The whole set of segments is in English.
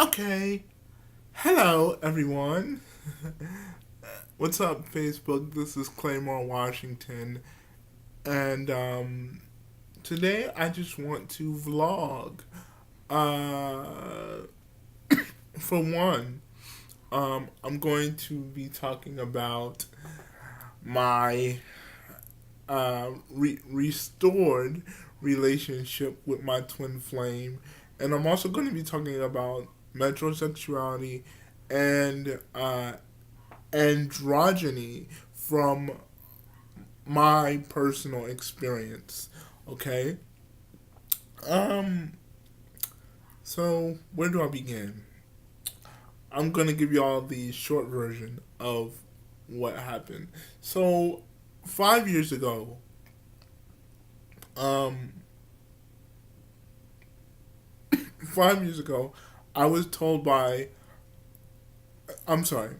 Okay. Hello, everyone. What's up, Facebook? This is Claymore Washington. And today I just want to vlog. Uh, for one, I'm going to be talking about my restored relationship with my twin flame. And I'm also going to be talking about metrosexuality and androgyny from my personal experience. Okay. Um. So where do I begin? I'm gonna give you all the short version of what happened. So 5 years ago, um, 5 years ago, I was told by. I'm sorry.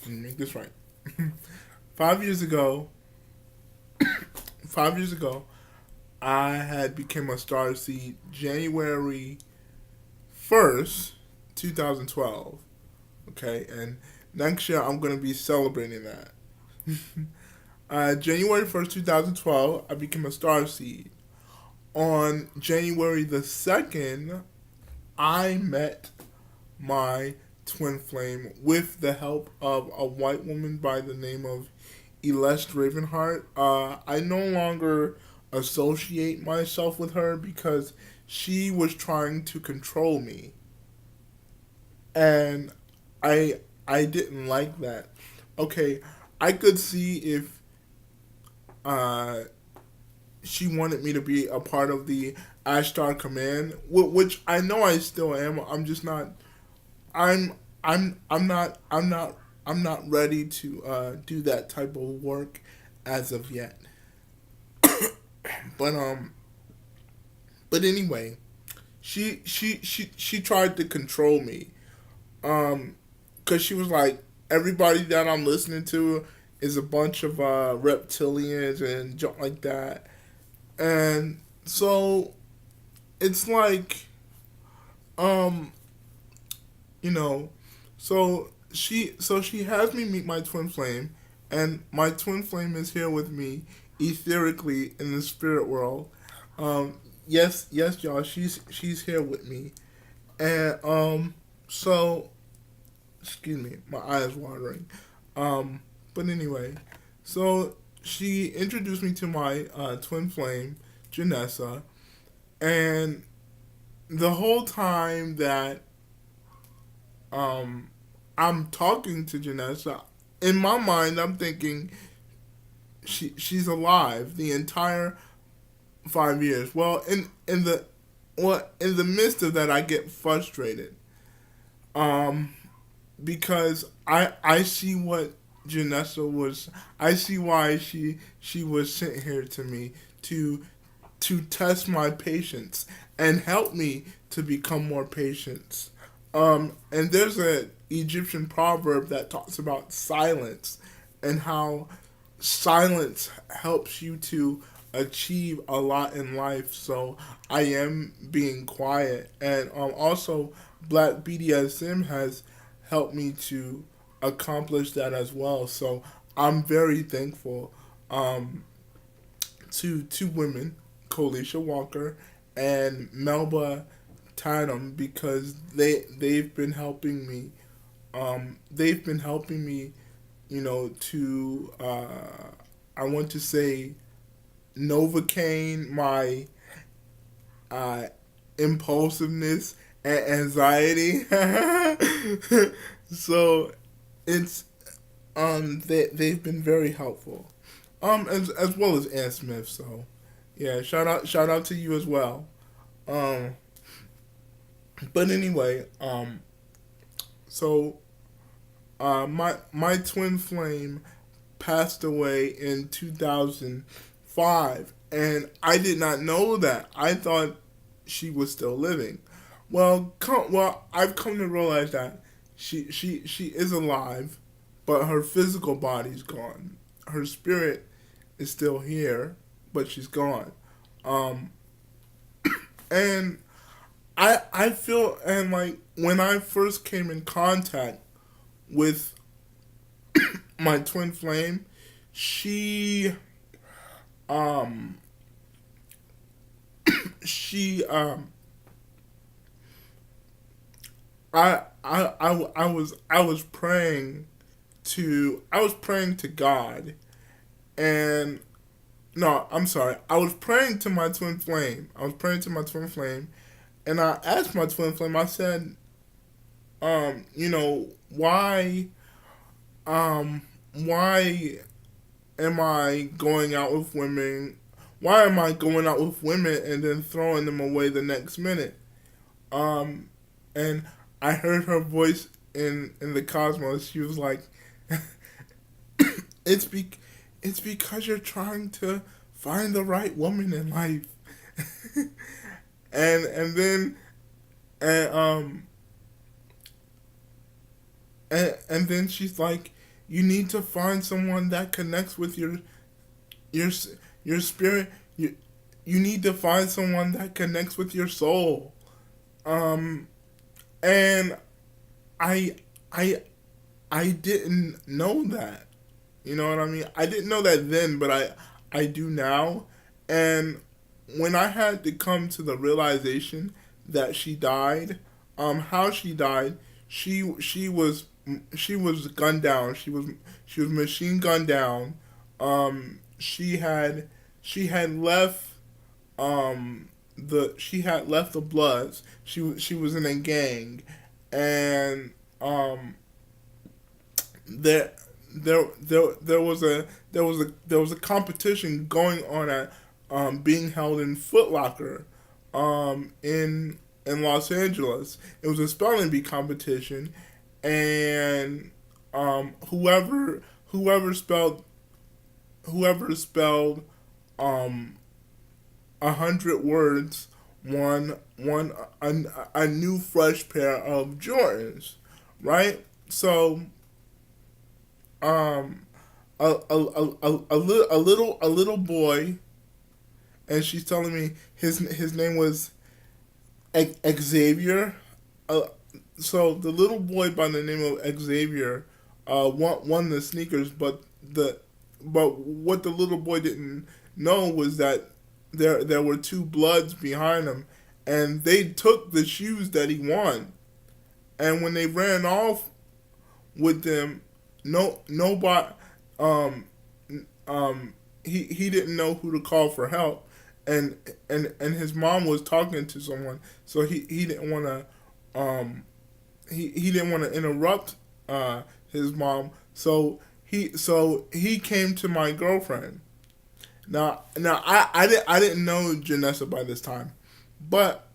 Let me make this right. 5 years ago, 5 years ago, I had become a star seed January 1st, 2012. Okay, and next year I'm gonna be celebrating that. January 1st, 2012, I became a star seed. On January 2nd, I met my twin flame with the help of a white woman by the name of Eleste Ravenheart. I no longer associate myself with her because she was trying to control me, and I didn't like that. Okay, I could see if uh, she wanted me to be a part of the Ashtar Command, which I know I still am. I'm just not. I'm I'm not ready to do that type of work as of yet. But anyway, she tried to control me. Because she was like, everybody that I'm listening to is a bunch of reptilians and junk like that, and so it's like, um, you know, so she has me meet my twin flame, and my twin flame is here with me etherically in the spirit world. Yes, y'all, she's here with me, and so excuse me, my eyes watering. Um, but anyway, so she introduced me to my twin flame, Janessa, and the whole time that um, I'm talking to Janessa, in my mind, I'm thinking she's alive the entire 5 years. In the midst of that, I get frustrated. Um, because I see what Janessa was. I see why she was sent here to me to test my patience and help me to become more patient. And there's a Egyptian proverb that talks about silence and how silence helps you to achieve a lot in life. So I am being quiet, and also Black BDSM has helped me to accomplish that as well. So I'm very thankful to two women, Colisha Walker and Melba Tatum, because they've been helping me. They've been helping me, to I want to say Novocaine my uh, impulsiveness and anxiety. So it's they've been very helpful. As well as Ann Smith. So yeah, shout out to you as well. Um, but anyway, so my twin flame passed away in 2005, and I did not know that. I thought she was still living. I've come to realize that she is alive, but her physical body's gone. Her spirit is still here, but she's gone. Um, and I feel, and like when I first came in contact with my twin flame, she um she I was praying to God, and no, I'm sorry. I was praying to my twin flame. I was praying to my twin flame, and I asked my twin flame. I said, um, why am I going out with women? Why am I going out with women and then throwing them away the next minute? Um, and I heard her voice in the cosmos. She was like, "It's be, it's because you're trying to find the right woman in life." And then and and then she's like, "You need to find someone that connects with your your spirit. You need to find someone that connects with your soul." Um, and I I I didn't know that. You know what I mean? I didn't know that then, but I do now. And when I had to come to the realization that she died, how she died, she was gunned down. She was machine gunned down. She had left she had left the Bloods. She was in a gang, and there there was a competition going on at being held in Foot Locker in Los Angeles. It was a spelling bee competition, and whoever spelled whoever spelled 100 words won a new fresh pair of Jordans, right? So um a little boy, and she's telling me his name was Xavier. Uh, so the little boy by the name of Xavier won the sneakers, but what the little boy didn't know was that there were two Bloods behind him, and they took the shoes that he won, and when they ran off with them, nobody um he didn't know who to call for help, and and his mom was talking to someone, so he didn't want to he didn't want to interrupt his mom, so he came to my girlfriend. Now I didn't know Janessa by this time, but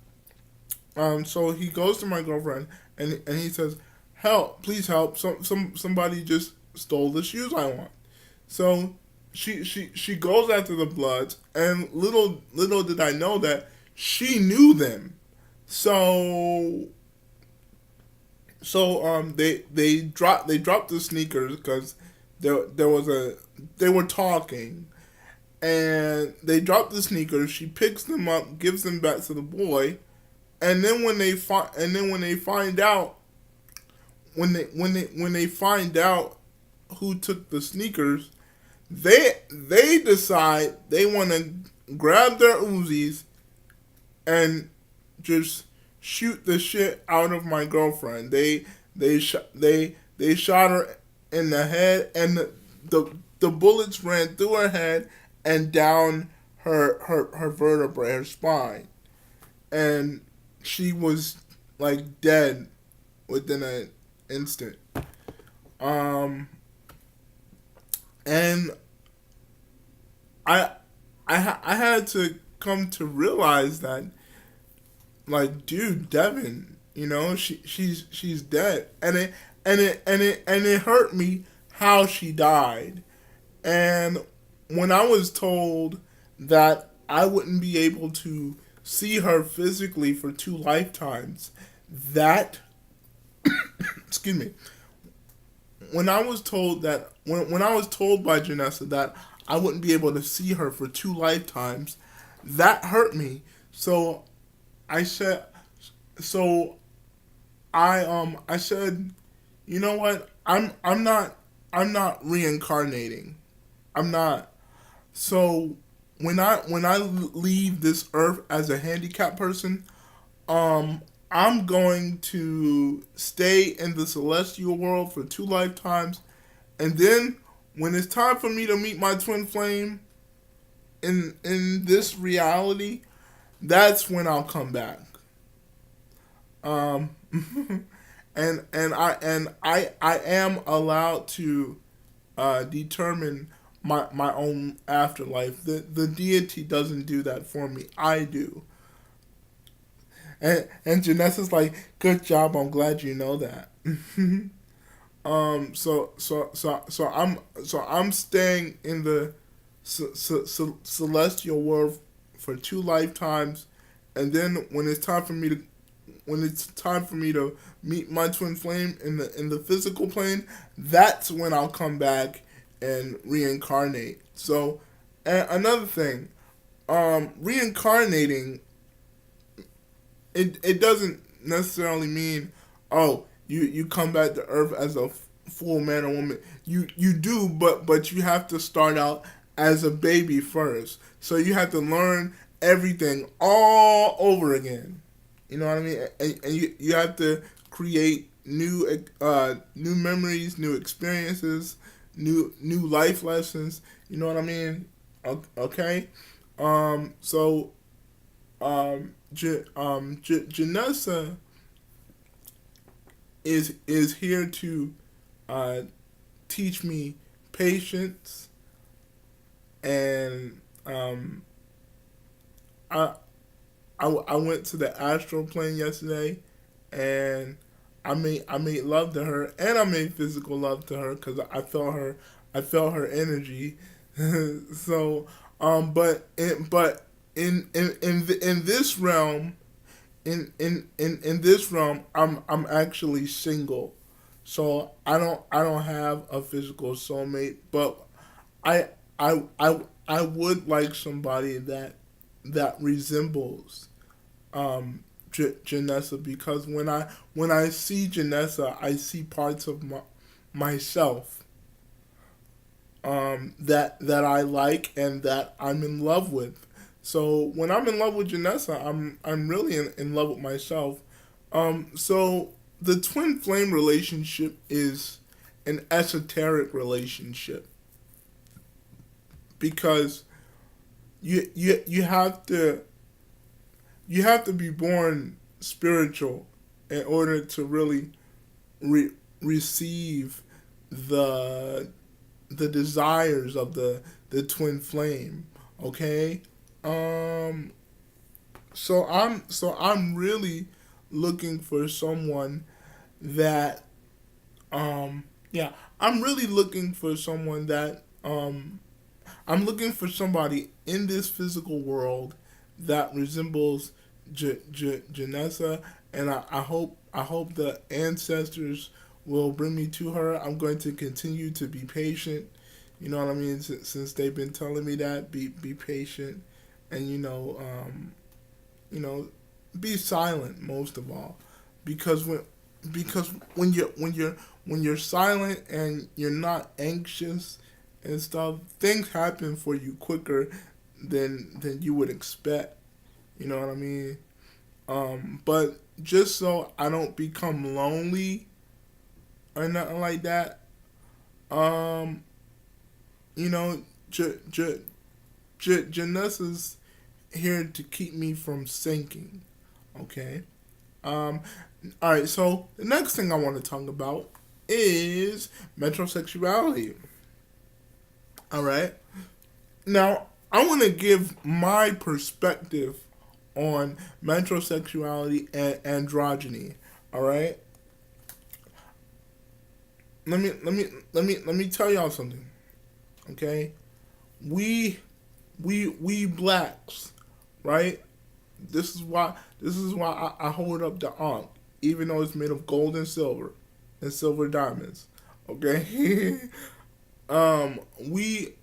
so he goes to my girlfriend, and he says, "Help! Please help! Somebody just stole the shoes I want." So she goes after the Bloods, and little did I know that she knew them. So they dropped the sneakers because there was a they were talking, and they drop the sneakers. She picks them up, gives them back to the boy, and then when they find out when they find out who took the sneakers, they decide they want to grab their Uzis and just shoot the shit out of my girlfriend. They shot her in the head, and the bullets ran through her head and down her vertebrae, her spine, and she was like dead within an instant. Um, and I I had to come to realize that, like, dude, Devin, she's dead, and it hurt me how she died. And when I was told that I wouldn't be able to see her physically for 2 lifetimes, that excuse me, when I was told that when I was told by Janessa that I wouldn't be able to see her for 2 lifetimes, that hurt me. So I said So I said, you know what? I'm not reincarnating. I'm not. So when I leave this earth as a handicapped person, I'm going to stay in the celestial world for 2 lifetimes, and then when it's time for me to meet my twin flame in this reality, that's when I'll come back. Um, and I am allowed to determine my own afterlife. The deity doesn't do that for me. I do. And Janessa's like, good job. I'm glad you know that. So I'm staying in the celestial world for 2 lifetimes, and then when it's time for me to meet my twin flame in the physical plane, that's when I'll come back and reincarnate. So, and another thing, reincarnating, it doesn't necessarily mean, oh, you come back to Earth as a full man or woman. You do, but you have to start out as a baby first. So you have to learn everything all over again. You know what I mean? And you have to create new memories, new experiences, new life lessons. You know what I mean? Okay. So Janessa is here to uh, teach me patience, and I, I went to the astral plane yesterday, and I made love to her, and I made physical love to her because I felt her energy. So but in this realm, in this realm, I'm actually single, so I don't have a physical soulmate, but I I would like somebody that resembles Janessa, because when I see Janessa, I see parts of myself that I like and that I'm in love with. So when I'm in love with Janessa, I'm really in love with myself. So the twin flame relationship is an esoteric relationship, because you you have to be born spiritual in order to really receive the the desires of the twin flame. Okay. Um. So I'm really looking for someone that yeah, I'm really looking for someone that I'm looking for somebody in this physical world that resembles Janessa, and I hope the ancestors will bring me to her. I'm going to continue to be patient. You know what I mean? Since they've been telling me that, be patient, and you know, be silent most of all, because when you're silent and you're not anxious and stuff, things happen for you quicker than you would expect. You know what I mean? But just so I don't become lonely or nothing like that, um, you know, Janessa's here to keep me from sinking. Okay. Um, all right. So the next thing I want to talk about is metrosexuality. All right. Now, I want to give my perspective on metrosexuality and androgyny. All right. Let me tell y'all something. Okay. We we blacks, right? This is why I hold up the Ankh, even though it's made of gold and silver diamonds. Okay. We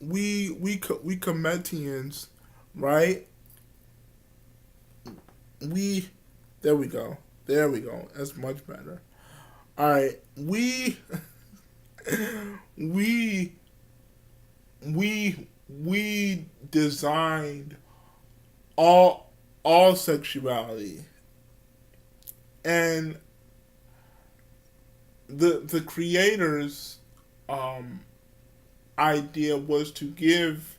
Cometians, right? We There we go. There we go. That's much better. All right, we we designed all sexuality, and the creators um idea was to give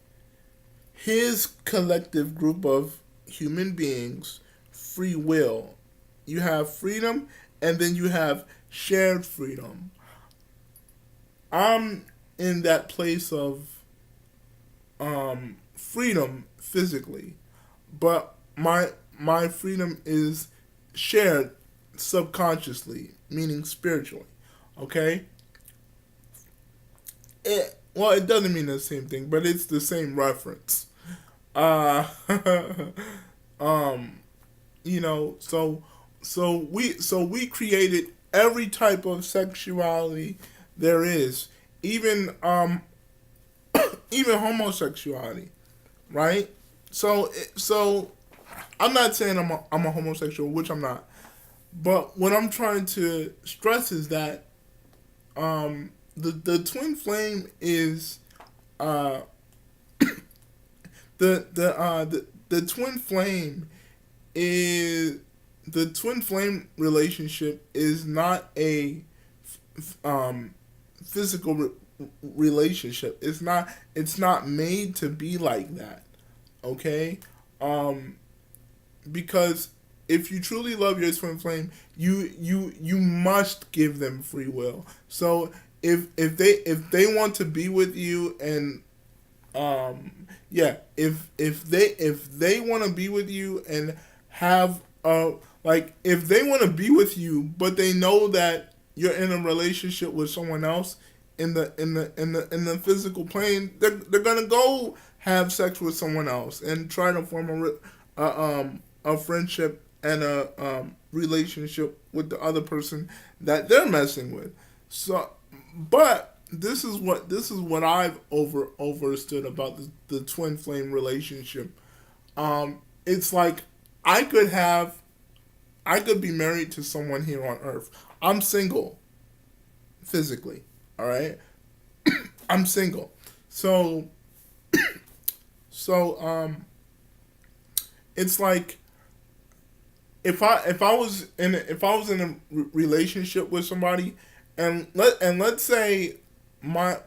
his collective group of human beings free will. You have freedom, and then you have shared freedom. I'm in that place of freedom physically, but my freedom is shared subconsciously, meaning spiritually. Okay, it doesn't mean the same thing, but it's the same reference. Uh, um, so we created every type of sexuality there is, even even homosexuality, right? So I'm not saying I'm a homosexual, which I'm not. But what I'm trying to stress is that the twin flame is uh, the twin flame is the twin flame relationship is not a um, physical relationship. It's not made to be like that. Okay, um, because if you truly love your twin flame, you must give them free will. So if they want to be with you, and yeah, if they want to be with you and have like, if they want to be with you but they know that you're in a relationship with someone else in the physical plane, they're gonna go have sex with someone else and try to form a friendship and a relationship with the other person that they're messing with. So, but this is what I've overstood about the twin flame relationship. It's like I could have I could be married to someone here on Earth. I'm single physically. All right, I'm single. So so it's like if I was in a relationship with somebody, and let's say my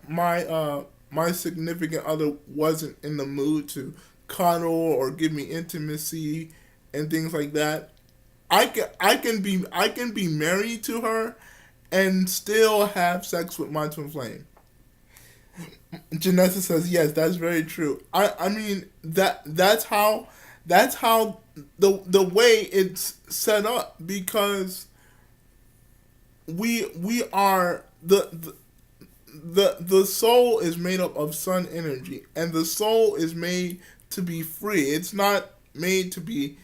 significant other wasn't in the mood to cuddle or give me intimacy and things like that, I can be married to her and still have sex with my twin flame. Janessa says yes, that's very true. I mean that's how the way it's set up, because we are the soul is made up of sun energy, and the soul is made to be free. It's not made to be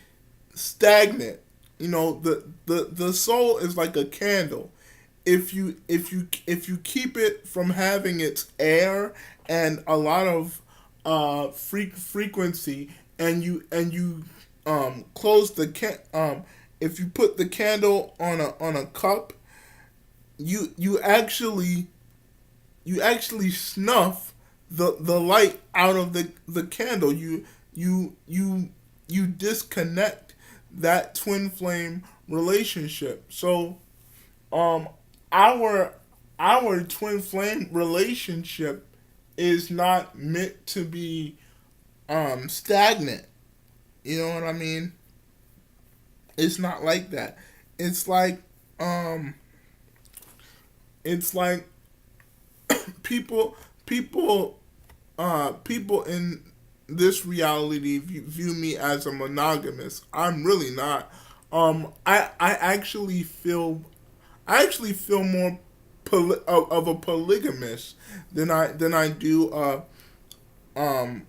stagnant. The soul is like a candle. If you keep it from having its air and a lot of frequency, and you close if you put the candle on a cup, you actually snuff the light out of the candle. You disconnect that twin flame relationship. So um our our twin flame relationship is not meant to be stagnant. You know what I mean? It's not like that. It's like um it's like people in this reality view me as a monogamous. I'm really not. I actually feel more of a polygamist than I do um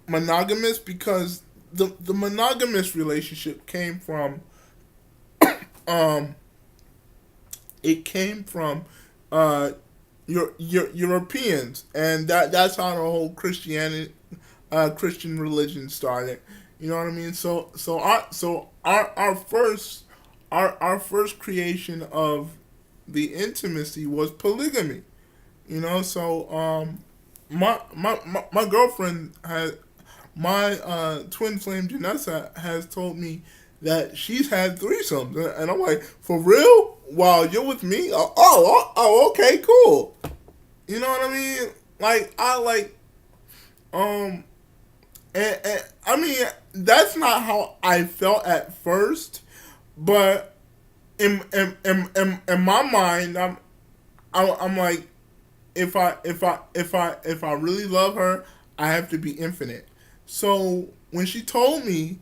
monogamous, because the monogamous relationship um came from uh your Europeans, and that's how the whole Christian religion started. You know what I mean? So our first our first creation of the intimacy was polygamy. You know, so my girlfriend had my twin flame Janessa has told me that she's had threesomes, and I'm like, for real? While you're with me? Okay, cool. You know what I mean? Like I like and I mean that's not how I felt at first, but in my mind, I'm like, if I really love her, I have to be infinite. So when she told me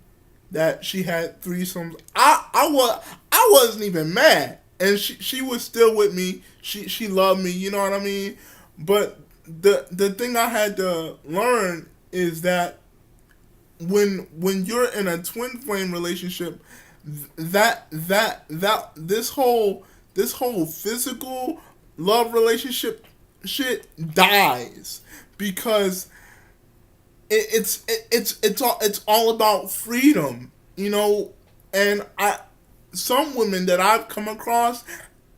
that she had threesomes, I wasn't even mad, and she was still with me. She loved me. You know what I mean? But the thing I had to learn is that when you're in a twin flame relationship, that this whole physical love relationship shit dies because it's all about freedom, you know. And I some women that I've come across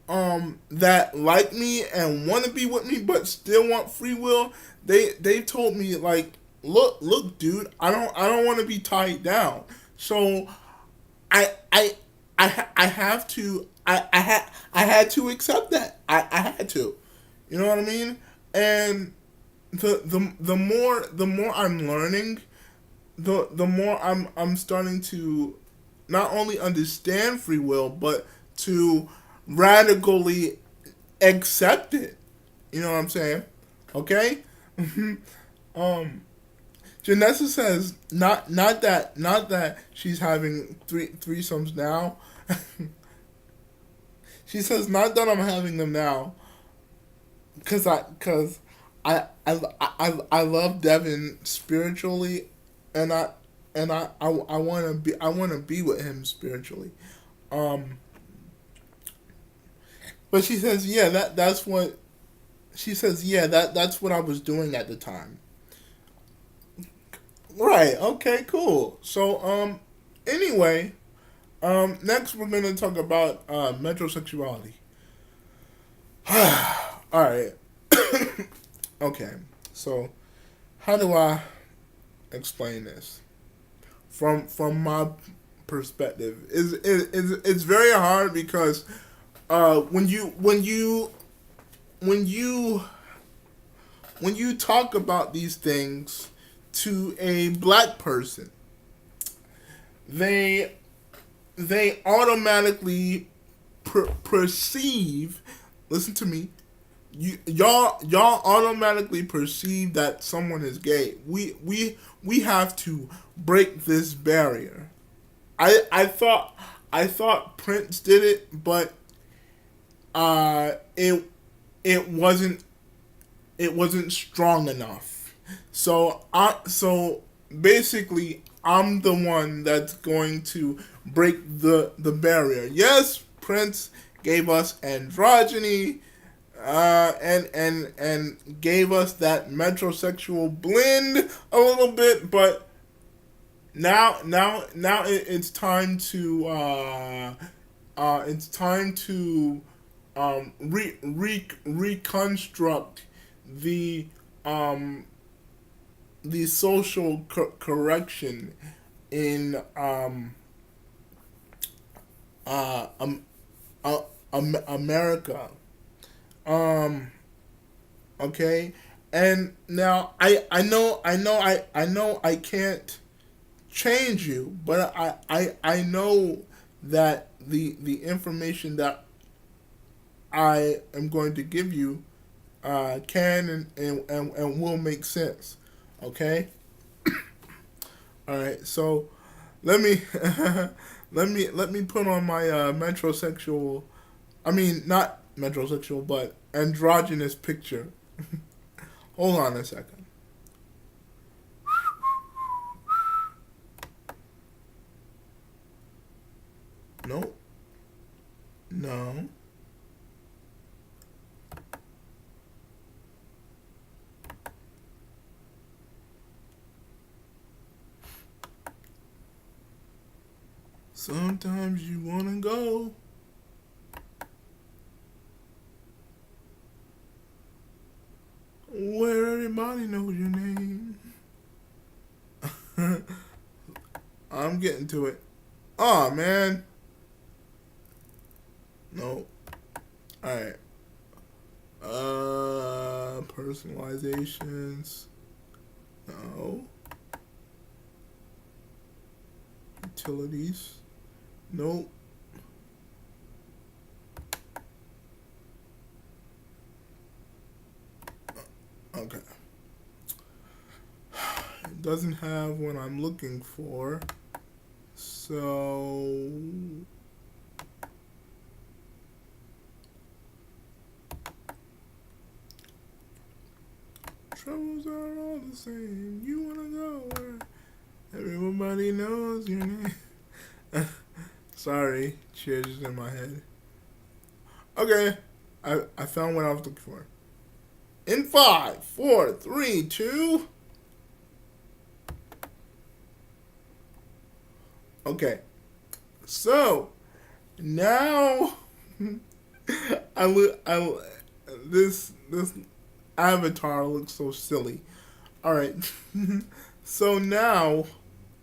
that like me and want to be with me but still want free will, they told me like, look dude, I don't want to be tied down. So I I I have to I had to accept that. I had to. You know what I mean? And the more I'm learning, the more I'm starting to not only understand free will but to radically accept it. You know what I'm saying? Okay? um Janessa says not that she's having threesomes now. She says not that I'm having them now, cause I love Devin spiritually, and I want to be with him spiritually. Um, but she says yeah, that's what she says, yeah, that's what I was doing at the time. Right. Okay. Cool. So anyway, next we're gonna talk about metrosexuality. All right. Okay. So how do I explain this from my perspective? Is it's very hard because when you when you talk about these things to a black person, they they automatically perceive. Listen to me. Y'all automatically perceive that someone is gay. We have to break this barrier. I thought Prince did it, but uh, it it wasn't it wasn't strong enough. So basically I'm the one that's going to break the barrier. Yes, Prince gave us androgyny, and gave us that metrosexual blend a little bit, but now it's time to it's time to reconstruct the um, the social correction in uh, um, uh, America. Um, okay, and now I know I can't change you, but I know that the information that I am going to give you can and will make sense. Okay. All right. So let me let me put on my metrosexual. I mean, not metrosexual, but androgynous picture. Hold on a second. No, no. Sometimes you wanna go where everybody knows your name. I'm getting to it. Oh man. No. Alright. Personalizations. No. Utilities. Nope. Okay. It doesn't have what I'm looking for. So troubles are all the same. You wanna go where everybody knows your name. Sorry, cheers is in my head. Okay, I found what I was looking for. In 5, 4, 3, 2. Okay, so now this avatar looks so silly. All right, so now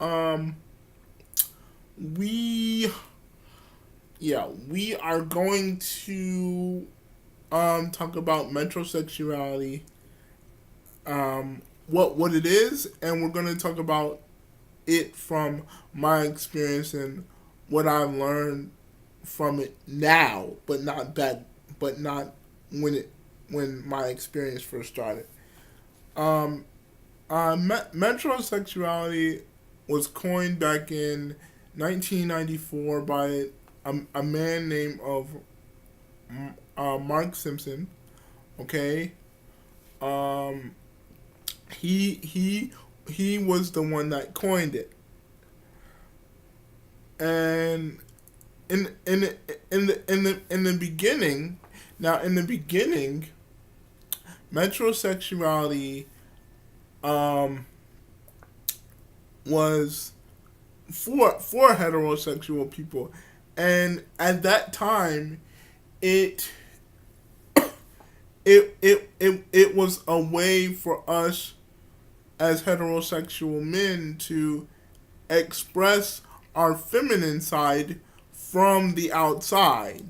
um we we are going to talk about metrosexuality, what it is, and we're going to talk about it from my experience and what I've learned from it now, but not when my experience first started. Um, Metrosexuality was coined back in 1994 by a man named of Mark Simpson. Okay, um, he was the one that coined it, and in the beginning, now in the beginning, metrosexuality um, was for heterosexual people, and at that time, it it was a way for us as heterosexual men to express our feminine side from the outside.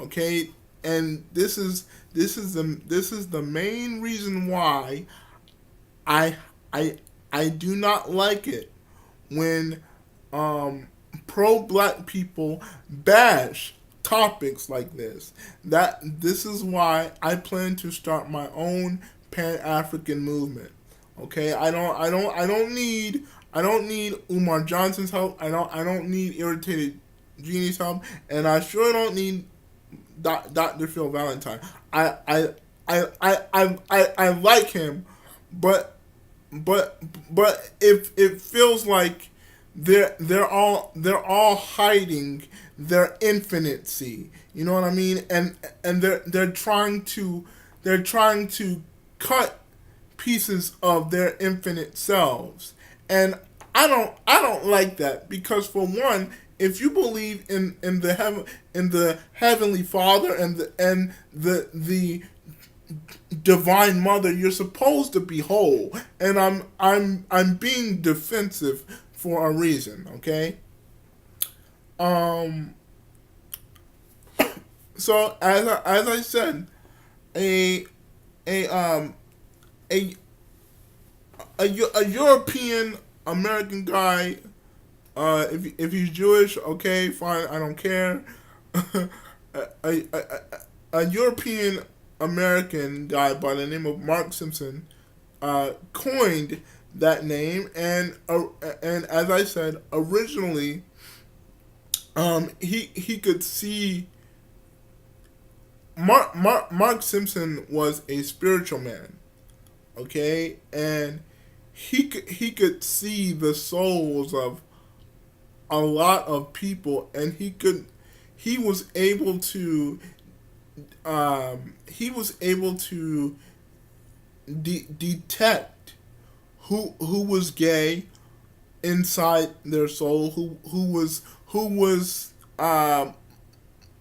Okay, and this is the main reason why I I I do not like it when pro black people bash topics like this. That this is why I plan to start my own Pan African movement. Okay, I don't need Umar Johnson's help. I don't need Irritated Genie's help, and I sure don't need Dr. Phil Valentine. I like him, but if it feels like they're all hiding their infinity, you know what I mean? And they're trying to cut pieces of their infinite selves, and I don't like that, because for one, if you believe in the heavenly Father and the divine mother, you're supposed to be whole, and I'm being defensive for a reason. Okay. um so as I said, a a um a a European American guy, if he's Jewish, okay, fine, I don't care. A European American guy by the name of Mark Simpson coined that name, and as I said originally, he could see. Mark Simpson was a spiritual man, okay, and he could see the souls of a lot of people, and he was able to detect who was gay inside their soul, who was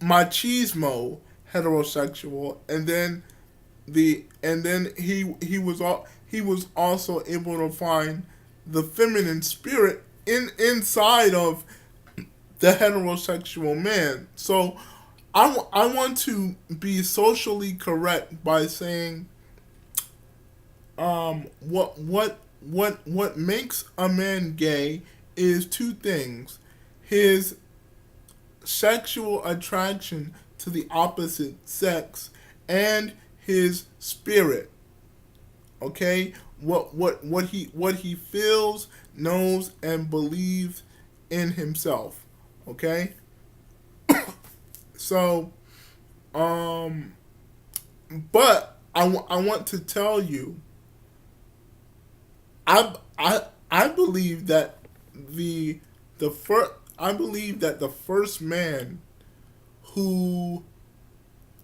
machismo heterosexual, and then he was also able to find the feminine spirit inside of the heterosexual man. So I want to be socially correct by saying what makes a man gay is two things: his sexual attraction to the opposite sex and his spirit. Okay, what he feels, knows, and believes in himself. Okay, so but I want to tell you, I believe that the first I believe that who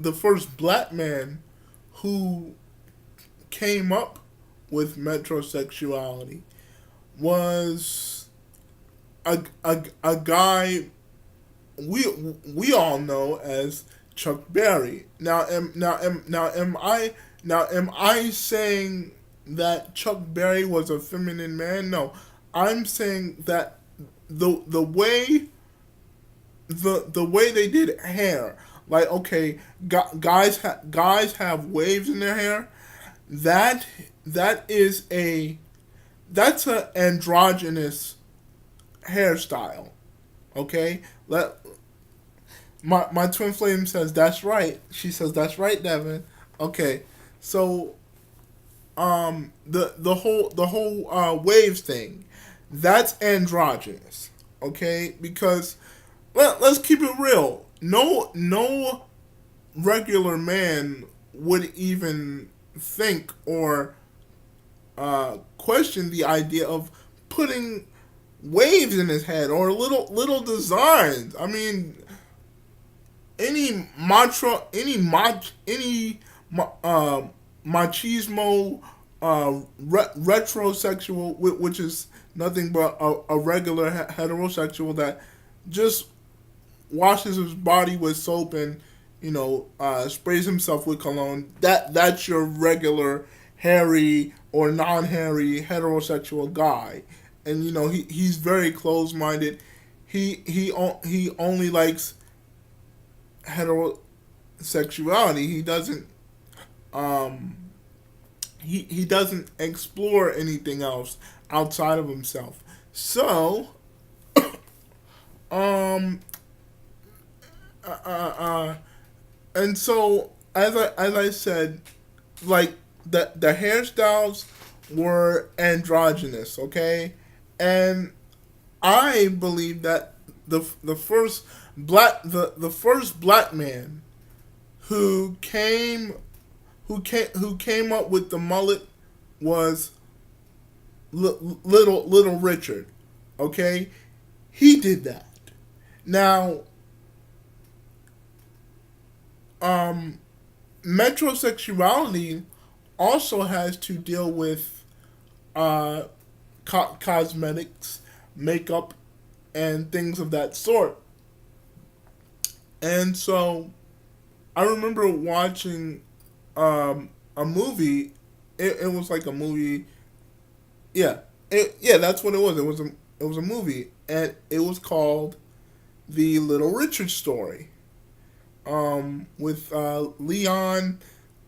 the first black man who came up with metrosexuality was a guy we all know as Chuck Berry. Am I saying that Chuck Berry was a feminine man? No, I'm saying that the way the way they did hair, like okay, guys have waves in their hair. That that is a that's a androgynous hairstyle. Okay, let my twin flame says that's right. She says that's right, Devin. Okay, so the whole waves thing, that's androgynous. Okay, because let's keep it real. No regular man would even think or question the idea of putting waves in his head or little designs. I mean, any mantra, any machismo, retrosexual, which is nothing but a regular heterosexual that just washes his body with soap and sprays himself with cologne. That's your regular hairy or non-hairy heterosexual guy, and he's very close-minded. He only likes heterosexuality. He doesn't he doesn't explore anything else outside of himself. So um and so as I said, like the hairstyles were androgynous, okay, and I believe that the first black man who came up with the mullet was little Richard, okay. He did that. Now metrosexuality also has to deal with cosmetics, makeup, and things of that sort. And so I remember watching a movie. It was like a movie. Yeah, that's what it was. It was a movie, and it was called The Little Richard Story. With Leon,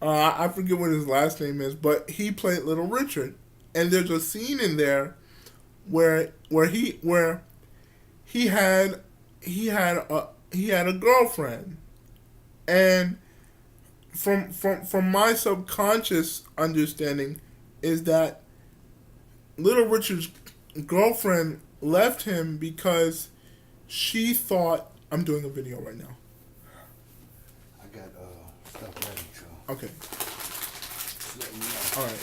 I forget what his last name is, but he played Little Richard, and there's a scene in there where he had a girlfriend, and from my subconscious understanding is that Little Richard's girlfriend left him because she thought I'm doing a video right now. I got stuff ready, so. Okay. Just letting you know. All right.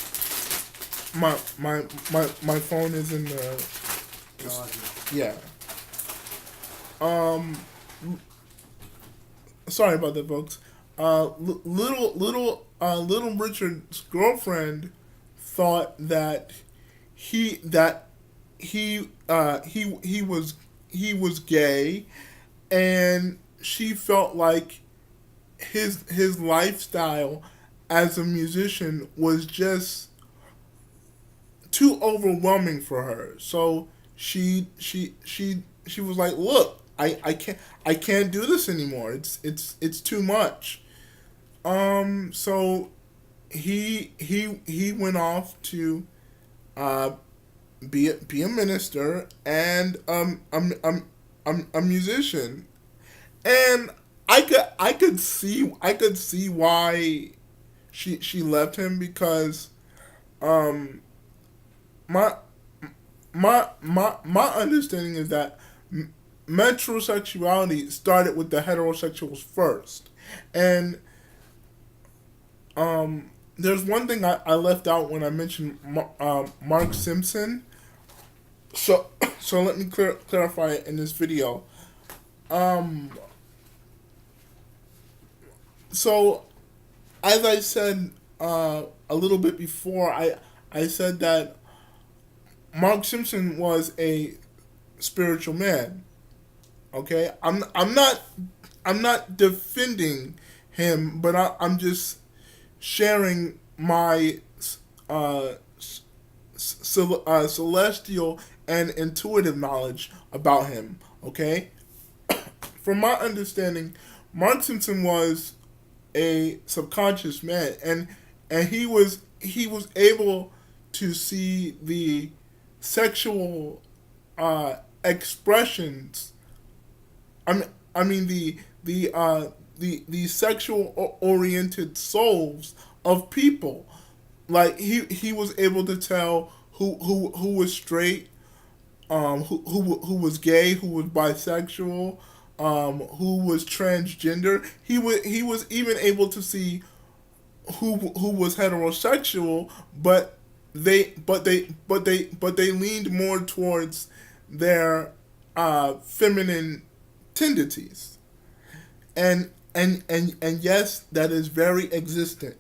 My phone is in the yeah. Sorry about that, folks. Little Richard's girlfriend thought that he he was gay, and she felt like his lifestyle as a musician was just too overwhelming for her. So she was like, "Look, I can't do this anymore. It's too much." So he went off to uh be a minister and a musician, and I could see why she left him, because um my my understanding is that metrosexuality started with the heterosexuals first, and there's one thing I left out when I mentioned Mark Simpson. So so let me clarify it in this video. Um, so as I said a little bit before, I said that Mark Simpson was a spiritual man. Okay, I'm not defending him, but I'm just sharing my uh, celestial and intuitive knowledge about him. Okay, from my understanding, Mark Simpson was a subconscious man, and he was able to see the sexual expressions. I mean the sexual oriented souls of people. Like he was able to tell who was straight, who was gay, who was bisexual, who was transgender. He was even able to see who was heterosexual, but they leaned more towards their feminine tendencies, and yes, that is very existent.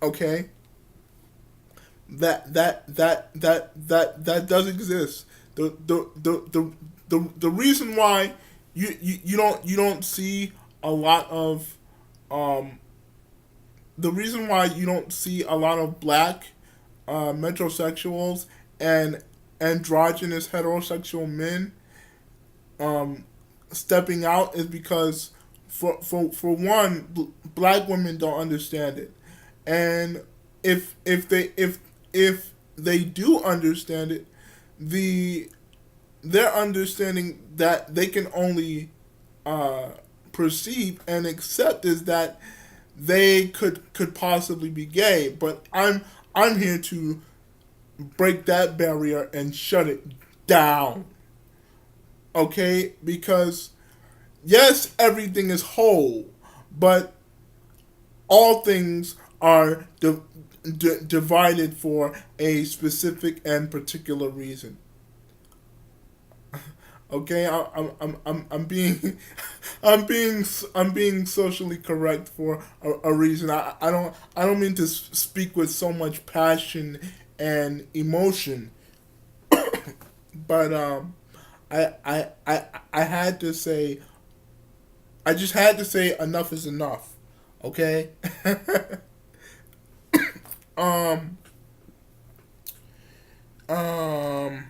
Okay, that does exist. The reason why you don't see a lot of um the reason why you don't see a lot of black metrosexuals and androgynous heterosexual men um, stepping out is because for one, black women don't understand it, and if they do understand it, the their understanding that they can only uh, perceive and accept is that they could possibly be gay. But I'm here to break that barrier and shut it down. Okay, because yes, everything is whole, but all things are divided for a specific and particular reason. Okay, I'm being I'm being socially correct for a reason. I don't mean to speak with so much passion and emotion, but I had to say, I just had to say enough is enough. Okay. um um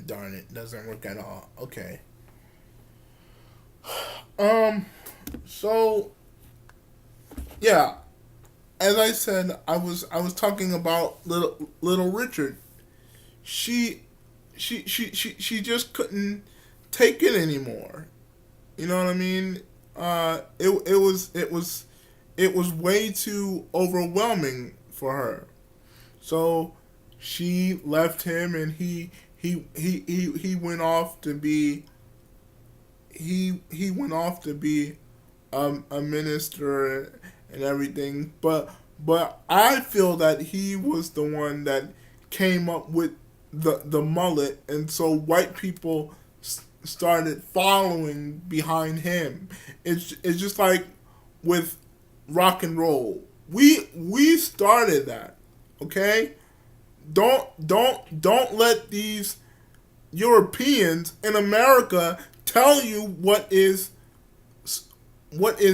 Darn it, doesn't work at all. Okay. Um so yeah, as I said, I was talking about little Richard. She she just couldn't take it anymore. You know what I mean? It was way too overwhelming for her. So she left him, and he went off to be he went off to be a minister and everything. But I feel that he was the one that came up with the mullet, and so white people started following behind him. It's just like with rock and roll. We started that. Okay? Don't let these Europeans in America tell you what is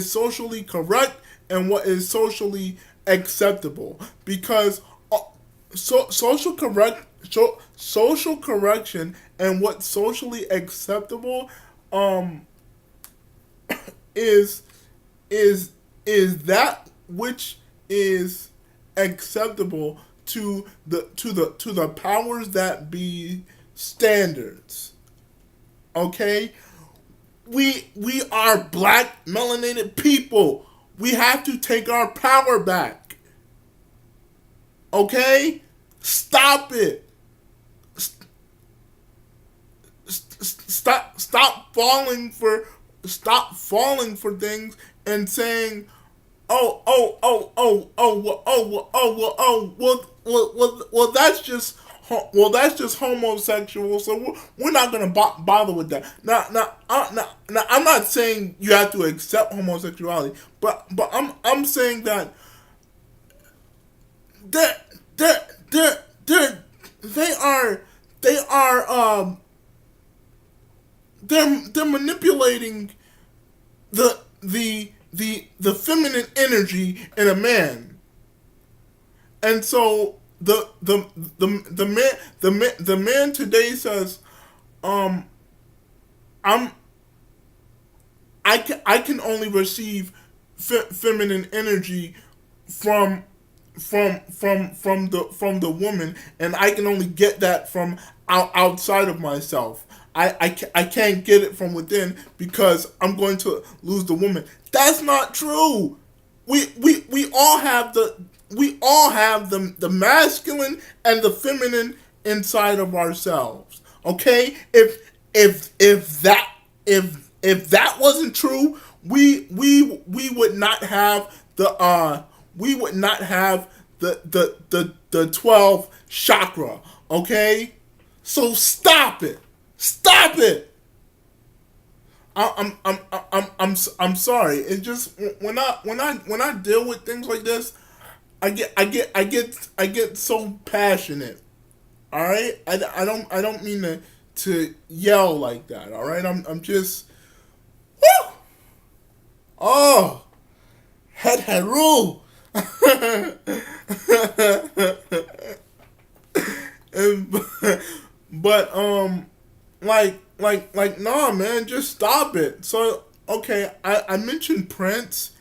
socially correct and what is socially acceptable, because social correction and what's socially acceptable um is that which is acceptable to the powers that be standards. Okay? We are black melanated people. We have to take our power back. Okay? Stop it. Stop falling for things and saying, well, that's just homosexual, so we're not gonna bother with that. Now, I'm not saying you have to accept homosexuality, but I'm saying that they they are they are they're manipulating the feminine energy in a man, and so the man today says, um, I'm I can only receive feminine energy from the woman, and I can only get that from outside of myself. I can't get it from within because I'm going to lose the woman. That's not true. We all have the masculine and the feminine inside of ourselves. Okay? If that wasn't true, we would not have the 12 chakra. Okay? So stop it. Stop it. I'm sorry. It's just when I deal with things like this, I get so passionate. All right? I don't mean to yell like that. All right? I'm just woo! Oh, head rule. And, but nah, man, just stop it. So okay, I mentioned Prince,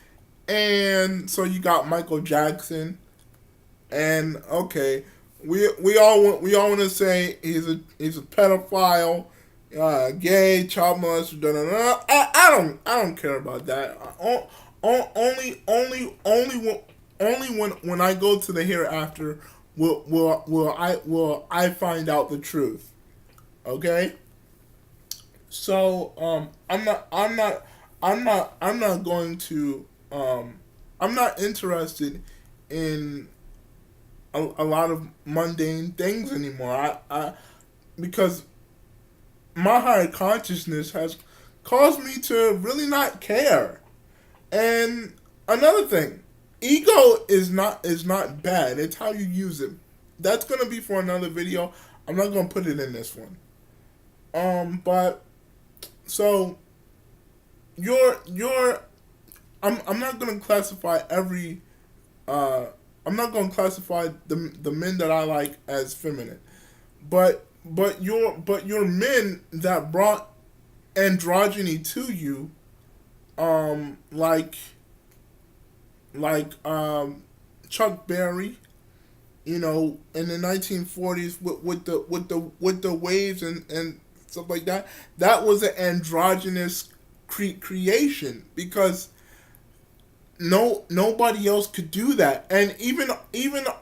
and so you got Michael Jackson, and okay, we all want to say he's a pedophile, gay, child molester. Da, da, da. I don't care about that. Only when I go to the hereafter will I find out the truth. Okay. So I'm not going to I'm not interested in a lot of mundane things anymore. I because my higher consciousness has caused me to really not care. And another thing, ego is not bad. It's how you use it. That's gonna be for another video. I'm not gonna put it in this one. But so you're I'm not gonna classify every I'm not gonna classify the men that I like as feminine, but your men that brought androgyny to you, like Chuck Berry, you know, in the 1940s with the waves and stuff like that. That was an androgynous creation because nobody else could do that, and even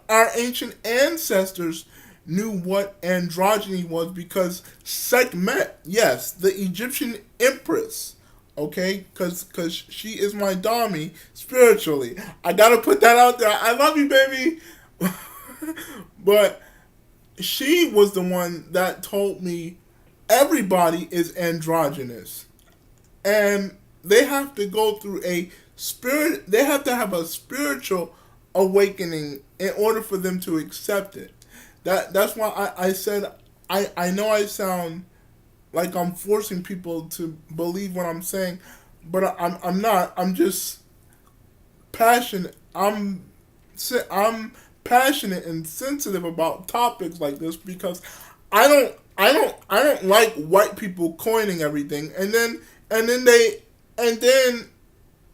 our ancient ancestors knew what androgyny was because Sekhmet, yes, the Egyptian empress, okay, because she is my Dami spiritually. I gotta put that out there. I love you, baby. But she was the one that told me everybody is androgynous, and they have to go through a spirit. They have to have a spiritual awakening in order for them to accept it. That's why I said I know I sound like I'm forcing people to believe what I'm saying, but I'm not. I'm just passionate. I'm passionate and sensitive about topics like this because I don't like white people coining everything and then they and then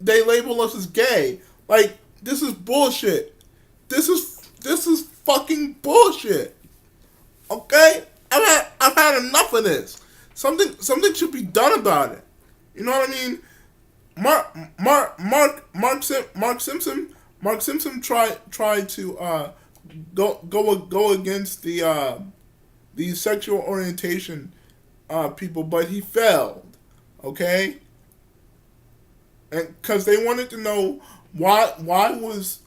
they label us as gay. Like this is bullshit. This is fucking bullshit. Okay? I've had enough of this. Something should be done about it. You know what I mean? Mark Simpson tried to go against the sexual orientation people, but he failed. Okay, and because they wanted to know why was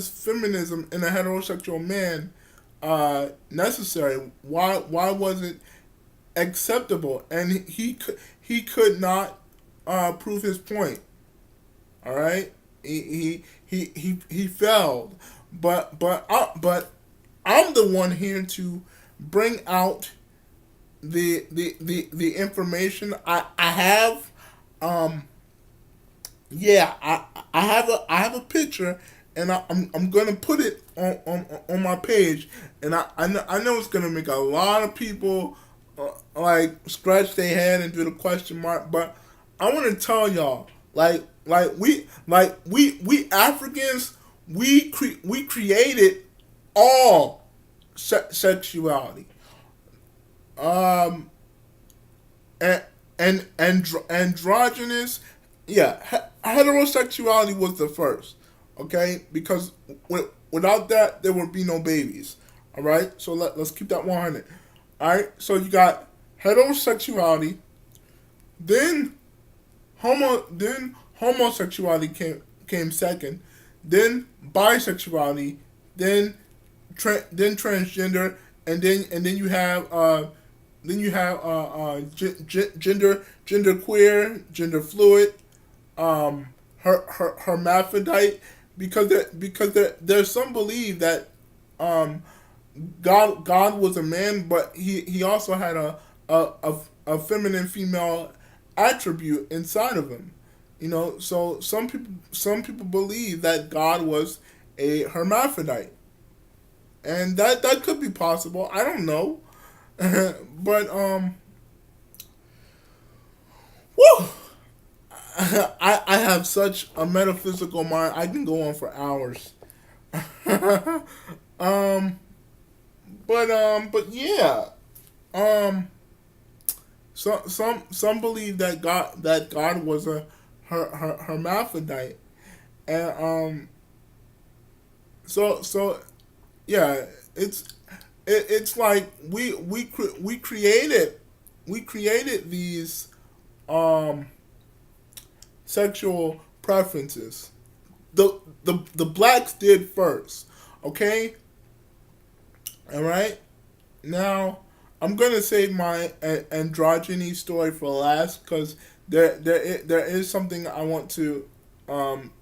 feminism in a heterosexual man necessary? Why was it acceptable? And he could not prove his point. All right, he failed, but I'm the one here to bring out the information I have. Yeah, I have a picture, and I'm gonna put it on my page, and I know it's gonna make a lot of people like scratch their head and do the question mark, but I want to tell y'all we Africans we created all sexuality, um and androgynous. Yeah, heterosexuality was the first, okay? Because without that, there would be no babies. All right, so let's keep that 100. All right, so you got heterosexuality, then homosexuality came second, then bisexuality, then transgender, and then you have gender queer, gender fluid, hermaphrodite, because there's some believe that God was a man, but he also had a feminine female attribute inside of him. You know, so some people believe that God was a hermaphrodite, and that could be possible. I don't know, but whew, I have such a metaphysical mind. I can go on for hours. um, but yeah. Um, some believe that God was a hermaphrodite, and so yeah, it's like we created these um sexual preferences. The blacks did first, okay? All right. Now I'm gonna save my androgyny story for last because there is something I want to um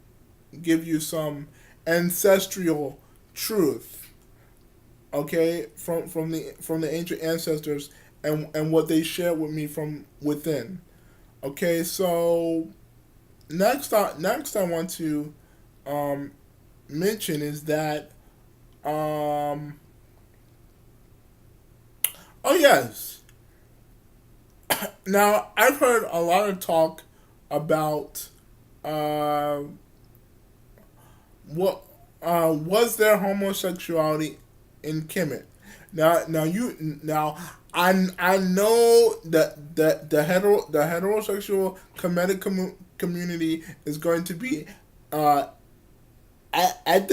give you some ancestral truth, okay, from the ancient ancestors and what they shared with me from within. Okay, so next I want to um, mention is that um, oh yes, now I've heard a lot of talk about uh, what was there homosexuality in Kemet. I know that the heterosexual Kemetic community is going to be uh, at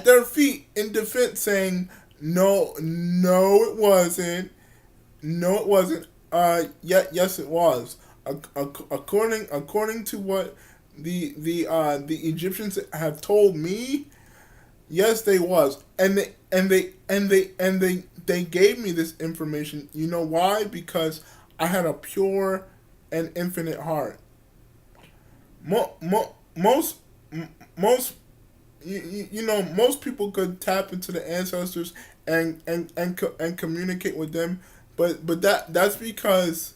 their feet in defense, saying no, it wasn't. No, it wasn't. Yes, it was. According to what the Egyptians have told me, yes, they was, and they gave me this information. You know why? Because I had a pure and infinite heart. most most most people could tap into the ancestors and communicate with them, but that's because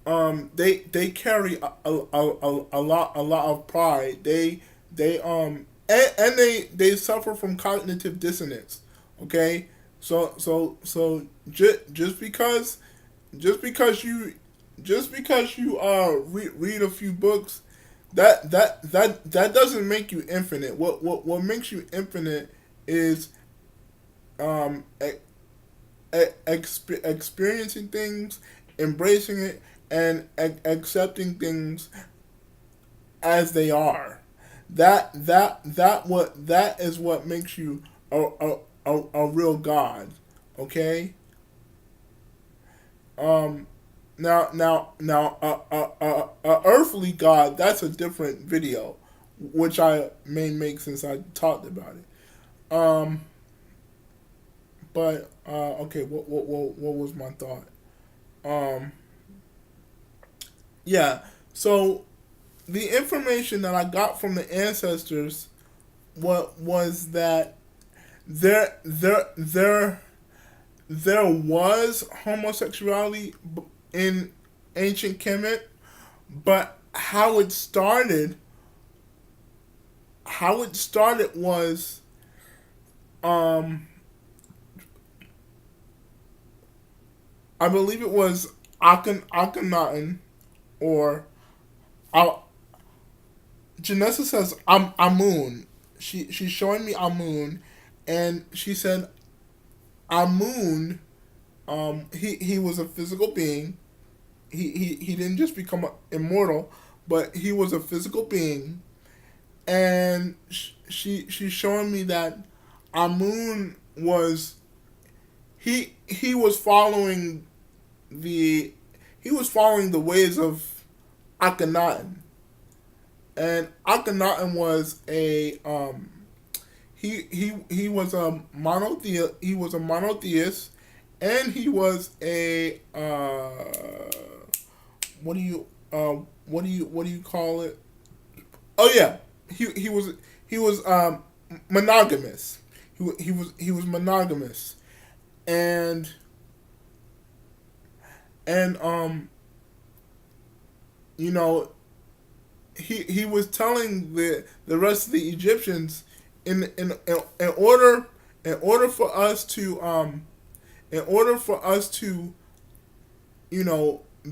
they carry a lot of pride. They suffer from cognitive dissonance. Okay, so just because you read a few books, that doesn't make you infinite. What makes you infinite is um experiencing things, embracing it, and accepting things as they are. That is what makes you a real God. Okay. Um. Now, a earthly God, that's a different video, which I may make since I talked about it. But okay, what was my thought? Um, yeah. So the information that I got from the ancestors, what was that there there there there was homosexuality in ancient Kemet, but how it started was um I believe it was Akhenaten, or uh, Janessa says I'm Amun. She's showing me Amun, and she said Amun. He was a physical being. He didn't just become immortal, but he was a physical being, and she's showing me that Amun was he was following the the ways of Akhenaten, and Akhenaten was a he was a monotheist, and he was a what do you call it? Oh yeah, he was monogamous. He was monogamous, and and you know he was telling the rest of the Egyptians in order for us to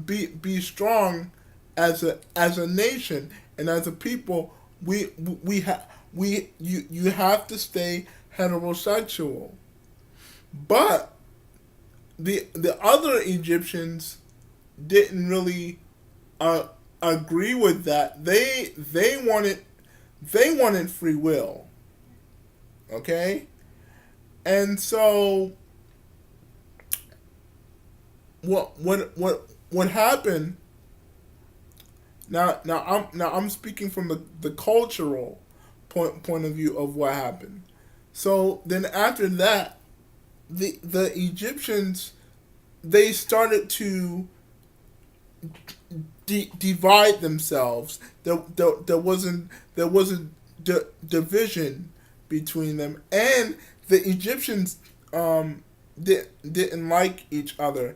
be strong as a nation and as a people, you have to stay heterosexual. But the other Egyptians didn't really agree with that. They wanted free will. Okay, and so what happened? Now I'm speaking from the cultural point of view of what happened. So then after that, the Egyptians, they started to divide themselves. There wasn't division between them, and the Egyptians didn't like each other.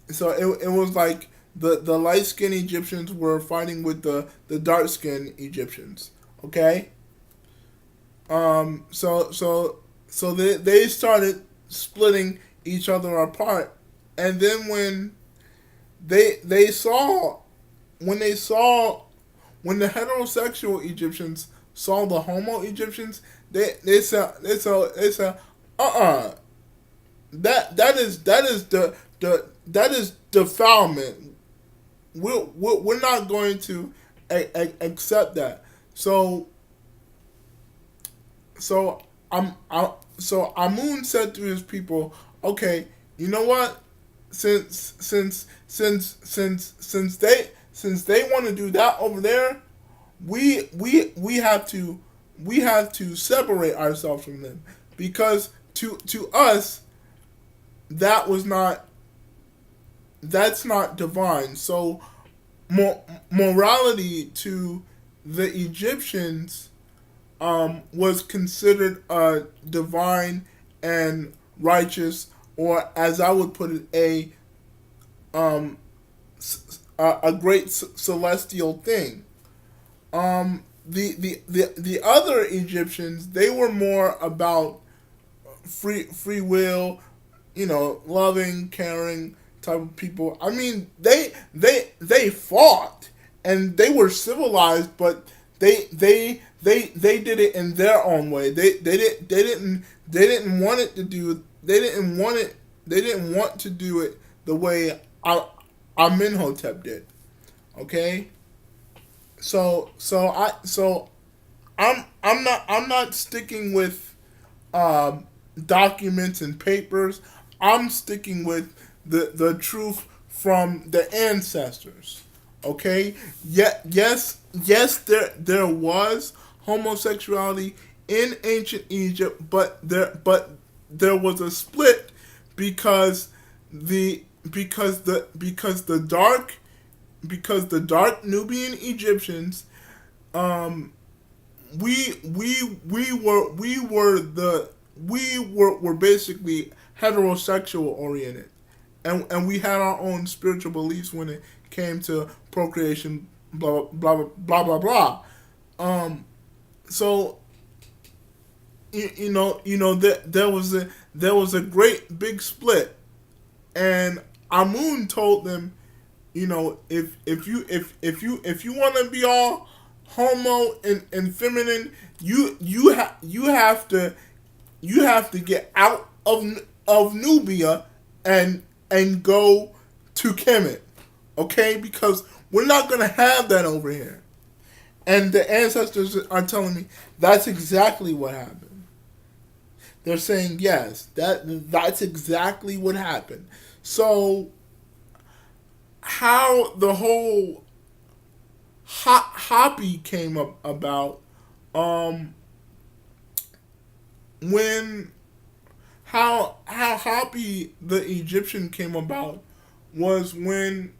So it was like the light skinned Egyptians were fighting with the dark skinned Egyptians. Okay. They started splitting each other apart, and then they saw when they saw when the heterosexual Egyptians saw the homo Egyptians, they said that is defilement. We're not going to accept that. So so Amun said to his people, okay, you know what? Since they want to do that over there, we have to separate ourselves from them, because to us that's not divine. So morality the Egyptians was considered divine and righteous, or as I would put it, um, a great celestial thing. The other Egyptians, they were more about free will, loving, caring type of people. I mean, they fought and they were civilized, but they did it in their own way. They didn't want it to do. They didn't want to do it the way Amenhotep did. Okay, so I'm not sticking with documents and papers. I'm sticking with the truth from the ancestors. Okay. Yes, there was homosexuality in ancient Egypt, but there was a split because the dark Nubian Egyptians, um we were basically heterosexual oriented, and we had our own spiritual beliefs when it came to procreation, blah blah blah blah blah blah. So there was a great big split, and Amun told them, if you want to be all homo and feminine, you have to get out of Nubia and go to Kemet, okay? Because we're not gonna have that over here. And the ancestors are telling me that's exactly what happened. They're saying yes, that's exactly what happened. So how the whole Hoppy came about, um, when how Hoppy the Egyptian came about was when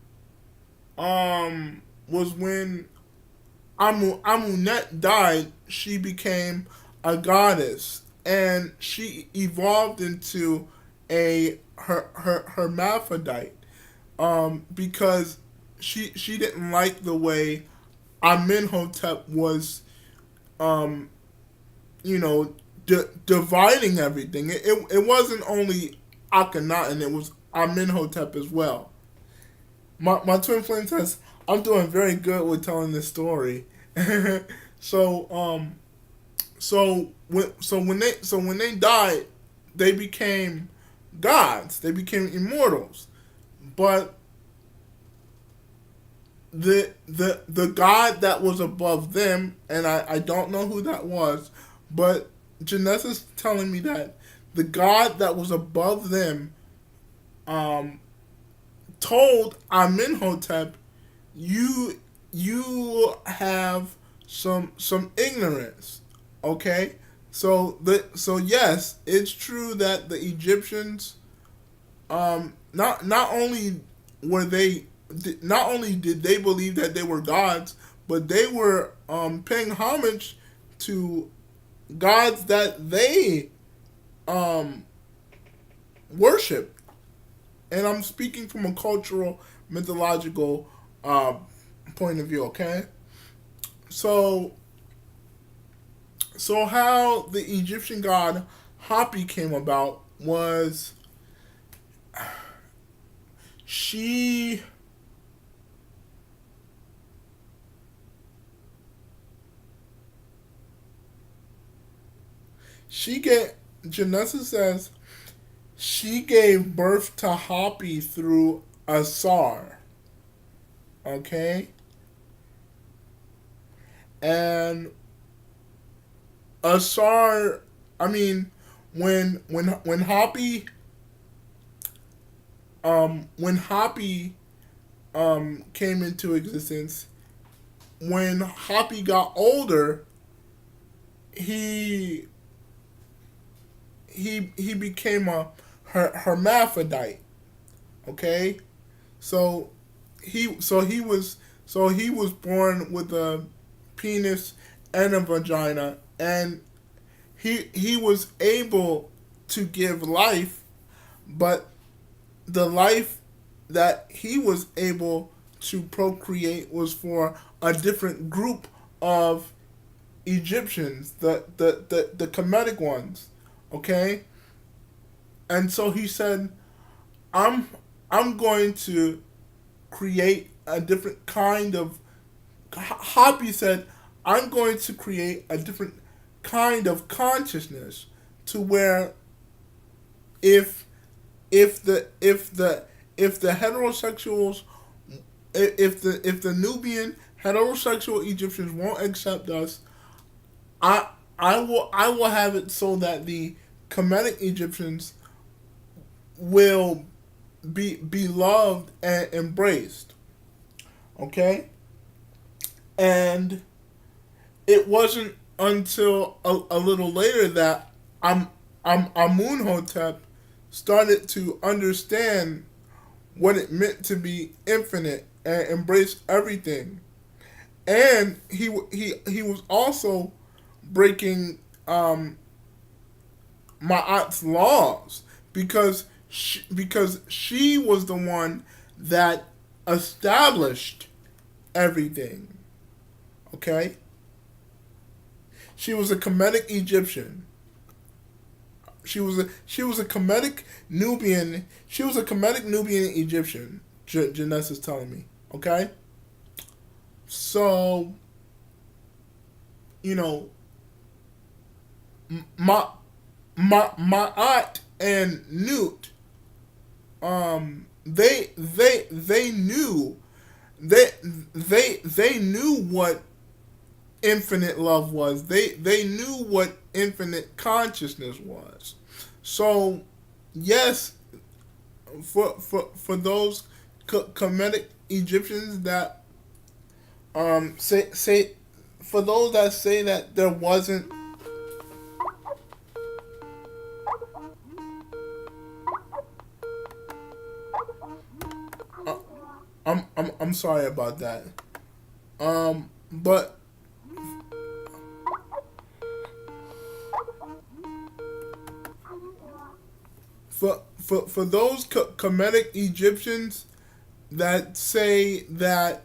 Amunet died. She became a goddess, and she evolved into a hermaphrodite, because she didn't like the way Amenhotep was, um, dividing everything. It wasn't only Akhenaten, it was Amenhotep as well. My twin flame says I'm doing very good with telling this story. so when they died, they became gods. They became immortals. But the god that was above them, and I don't know who that was, but Janessa's telling me that the god that was above them, um, told Amenhotep, you have some ignorance, okay? So yes, it's true that the Egyptians, not only were they not only did they believe that they were gods, but they were paying homage to gods that they um, worship. And I'm speaking from a cultural, mythological point of view. Okay, so how the Egyptian god Hapi came about was she she get Janessa says she gave birth to Hapi through Asar. Okay, and Asar, I mean, when Hapi came into existence, when Hapi got older, he he became a hermaphrodite. Okay, so he was born with a penis and a vagina, and he was able to give life, but the life that he was able to procreate was for a different group of Egyptians, the Kemetic ones, okay? And so he said, I'm I'm going to create a different kind of Hoppy said, I'm going to create a different kind of consciousness to where if if the heterosexuals if the Nubian heterosexual Egyptians won't accept us, I will have it so that the Kemetic Egyptians will be loved and embraced. Okay? And it wasn't until a little later that Amunhotep started to understand what it meant to be infinite and embrace everything. And he was also breaking Ma'at's laws because she was the one that established everything. Okay? She was a Kemetic Egyptian. She was a Kemetic Nubian. She was a Kemetic Nubian Egyptian. Janessa is telling me. Okay? So, you know, my aunt and Newt, they knew they knew what infinite love was. They knew what infinite consciousness was. So yes, for those Kemetic Egyptians that say for those that say that there wasn't I'm sorry about that. But for those Kemetic Egyptians that say that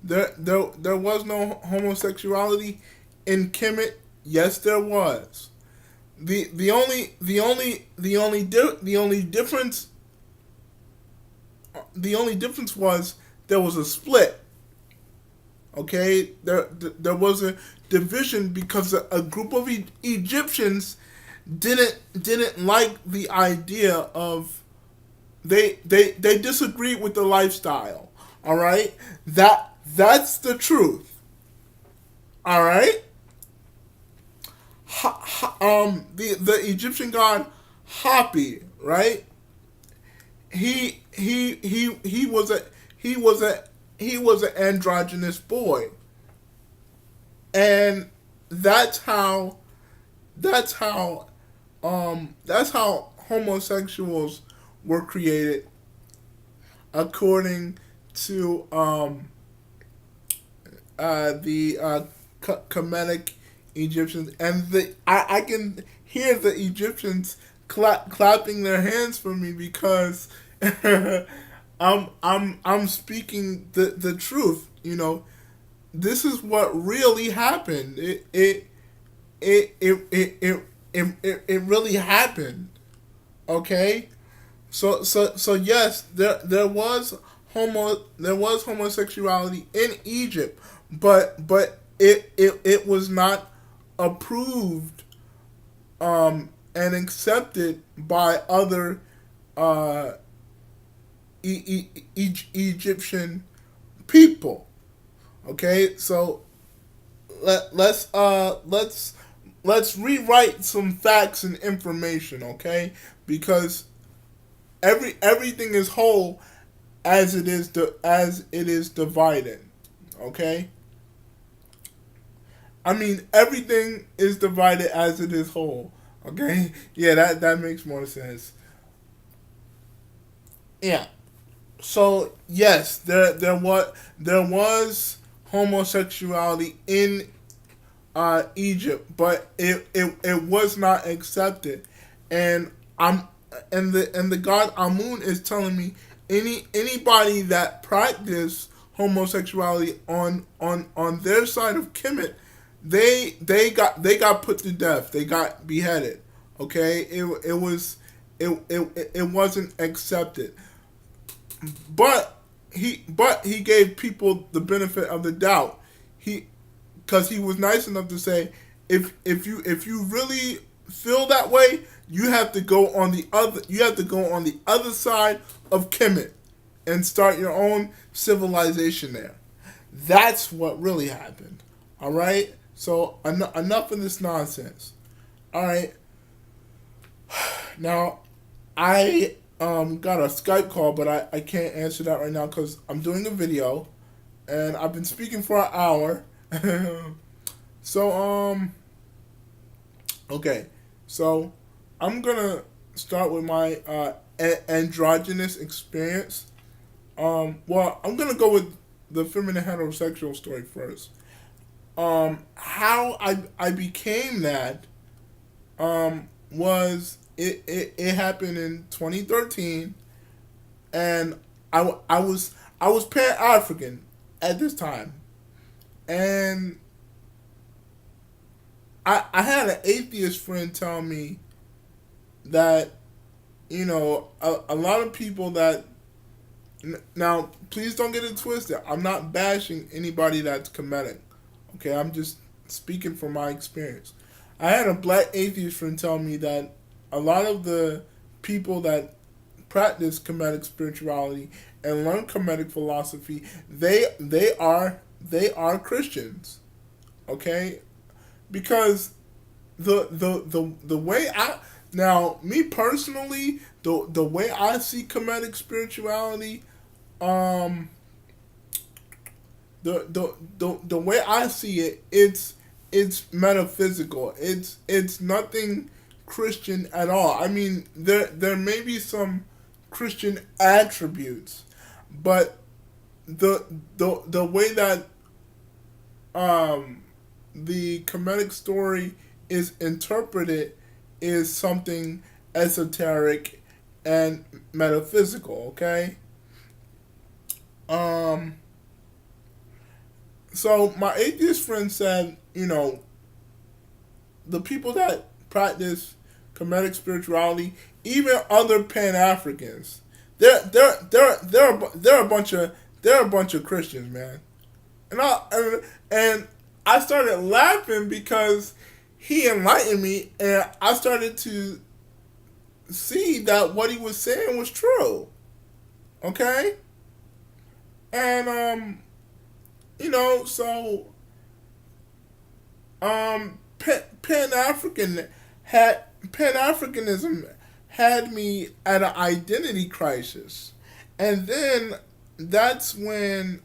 there was no homosexuality in Kemet, yes there was. The only difference was there was a split. Okay, there was a division because a group of Egyptians didn't like the idea of they disagreed with the lifestyle. All right, that's the truth. All right. The Egyptian god Hapi, right? He was an androgynous boy, and that's how that's how homosexuals were created according to the Kemetic Egyptians, and I can hear the Egyptians clapping their hands for me because I'm speaking the truth. You know, this is what really happened. It really happened. Okay, so yes, there was homosexuality in Egypt, but it was not approved and accepted by other Egyptian people. Okay, so let's rewrite some facts and information. Okay, because everything is whole as it is divided. Okay. I mean, everything is divided as it is whole. Okay? Yeah, that makes more sense. Yeah. So yes, there was homosexuality in Egypt, but it was not accepted, and I'm and the god Amun is telling me anybody that practiced homosexuality on their side of Kemet, they got put to death. They got beheaded. Okay, it wasn't accepted, but he gave people the benefit of the doubt. He because he was nice enough to say, if you really feel that way, you have to go on the other side of Kemet and start your own civilization there. That's what really happened. All right. So enough of this nonsense. All right. Now, I got a Skype call, but I can't answer that right now because I'm doing a video, and I've been speaking for an hour. So okay, so I'm gonna start with my androgynous experience. Well, I'm gonna go with the feminine heterosexual story first. How I became that was it happened in 2013, and I was Pan African at this time, and I had an atheist friend tell me that a lot of people that now please don't get it twisted. I'm not bashing anybody that's Kemetic. Okay, I'm just speaking from my experience. I had a black atheist friend tell me that a lot of the people that practice Kemetic spirituality and learn Kemetic philosophy, they are Christians. Okay, because the way I now me personally the way I see Kemetic spirituality, the way I see it, it's metaphysical. It's nothing Christian at all. I mean, there may be some Christian attributes, but the way that the Kemetic story is interpreted is something esoteric and metaphysical. Okay. So my atheist friend said, the people that practice Kemetic spirituality, even other Pan Africans, they're a bunch of Christians, man. And I started laughing because he enlightened me, and I started to see that what he was saying was true. Okay, and so Pan Africanism had me at an identity crisis, and then that's when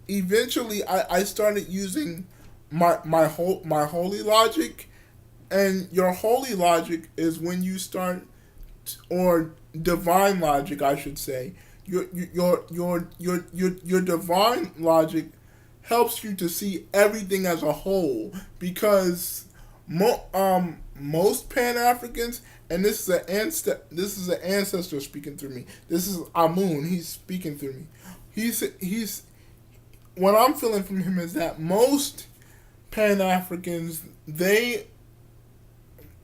eventually I started using my holy logic, and your holy logic is when you start, or divine logic, I should say. Your divine logic helps you to see everything as a whole, because most Pan Africans, and this is an ancestor speaking through me. This is Amun. He's speaking through me. He's what I'm feeling from him is that most Pan Africans,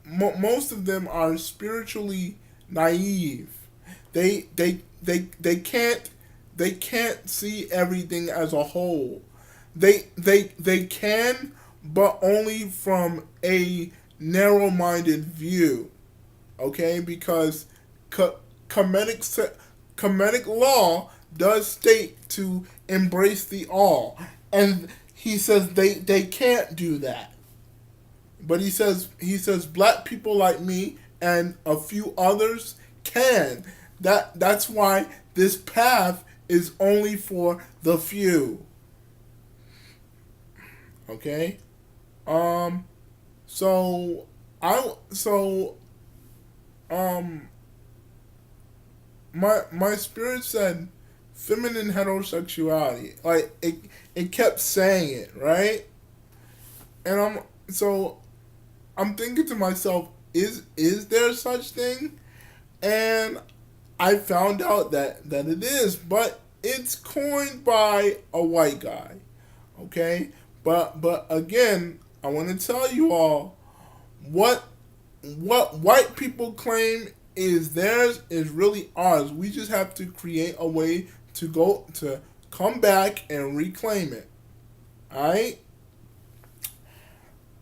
most of them are spiritually naive. They can't see everything as a whole. They can, but only from a narrow-minded view. Okay, because Kemetic law does state to embrace the all, and he says they can't do that. But he says black people like me and a few others can. That's why this path is only for the few. Okay? So my spirit said feminine heterosexuality. Like it kept saying it, right? And I'm thinking to myself, is there such thing? And I found out that it is, but it's coined by a white guy. Okay, but again, I want to tell you all what white people claim is theirs is really ours. We just have to create a way to come back and reclaim it. All right.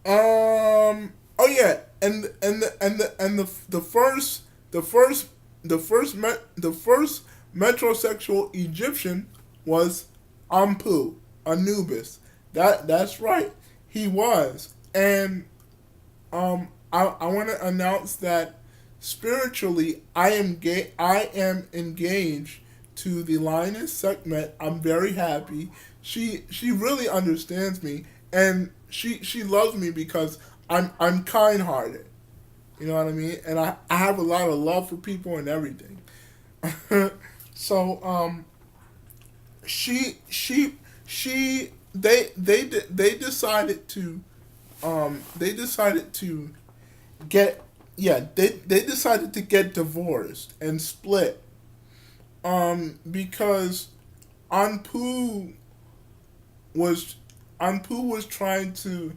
Oh yeah, and the first the first the first metrosexual Egyptian was Ampu, Anubis. That's right. He was. And I want to announce that spiritually I am engaged to the lioness Sekhmet. I'm very happy. She really understands me, and she loves me because I'm kind hearted. You know what I mean? And I have a lot of love for people and everything. So she they decided to get they decided to get divorced and split because Anpu was Anpu was trying to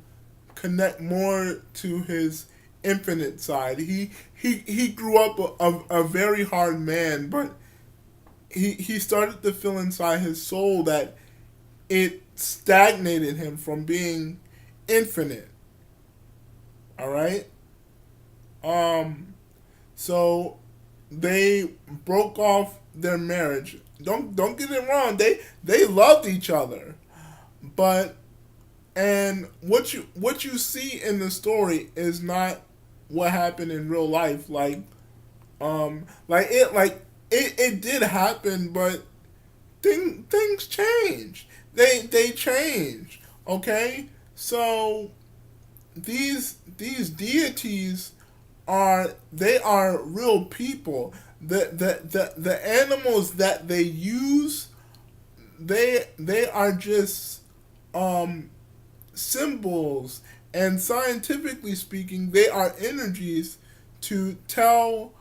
connect more to his infinite side. He grew up a very hard man, but he started to feel inside his soul that it stagnated him from being infinite. All right. So they broke off their marriage. Don't get it wrong. They loved each other, but and what you see in the story is not what happened in real life. It did happen, but things change. They change. Okay, so these deities are real people. The animals that they use, they are just symbols, and scientifically speaking, they are energies to tell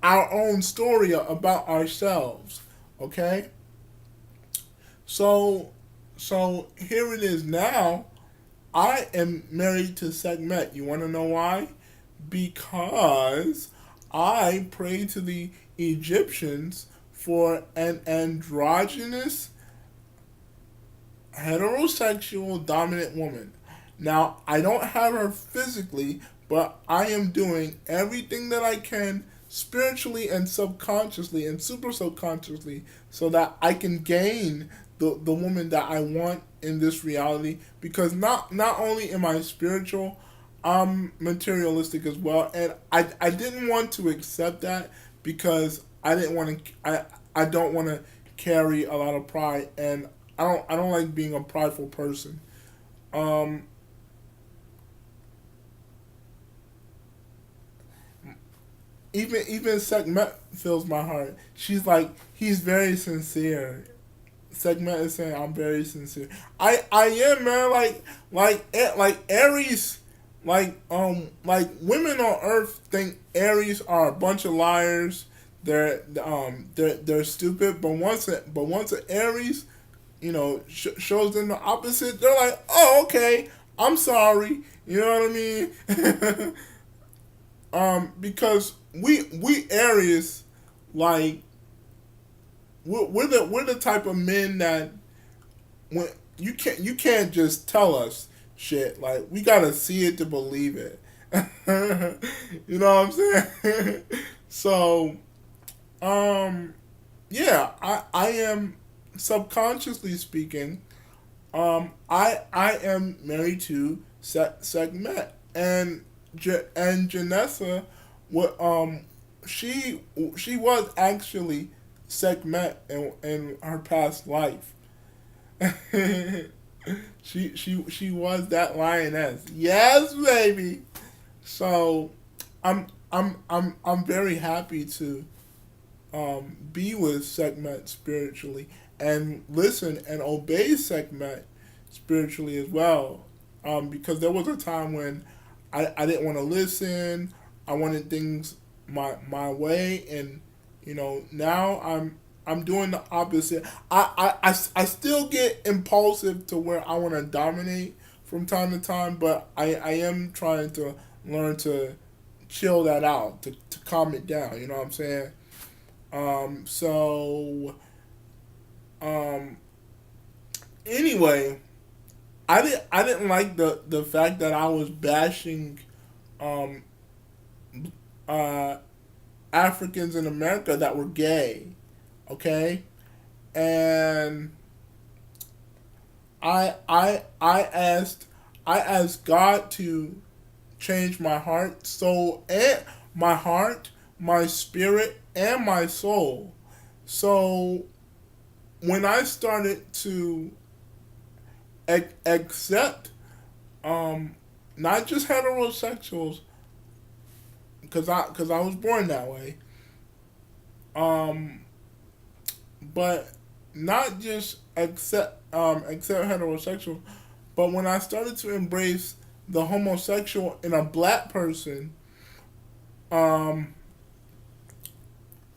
our own story about ourselves. Okay, so here it is now. I am married to Sekhmet. You want to know why? Because I prayed to the Egyptians for an androgynous, heterosexual, dominant woman. Now, I don't have her physically, but I am doing everything that I can spiritually and subconsciously and super subconsciously so that I can gain the woman that I want in this reality, because not only am I spiritual, I'm materialistic as well, and I didn't want to accept that because I didn't want to I don't want to carry a lot of pride, and I don't like being a prideful person. Um, even Sekhmet fills my heart. She's like, he's very sincere. Segment is saying I'm very sincere. I am, man. Like Aries, like women on Earth think Aries are a bunch of liars. They're stupid. But once an Aries, shows them the opposite, they're like, oh, okay, I'm sorry. You know what I mean? Because we Aries, like, we're the type of men that when you can't just tell us shit. Like, we gotta see it to believe it. You know what I'm saying? So, yeah, I am, subconsciously speaking, I am married to Sekhmet, and Janessa, what she was actually Sekhmet in her past life. She was that lioness. Yes, baby. So I'm very happy to be with Sekhmet spiritually and listen and obey Sekhmet spiritually as well. Because there was a time when I didn't want to listen. I wanted things my way, and now I'm doing the opposite. I still get impulsive to where I want to dominate from time to time, but I am trying to learn to chill that out, to calm it down. You know what I'm saying? So um, anyway, I didn't like the fact that I was bashing um, uh, Africans in America that were gay. Okay, and I asked God to change my heart, soul, and my heart, my spirit, and my soul. So when I started to accept not just heterosexuals, because I was born that way, um, but not just accept heterosexual, but when I started to embrace the homosexual in a black person, um,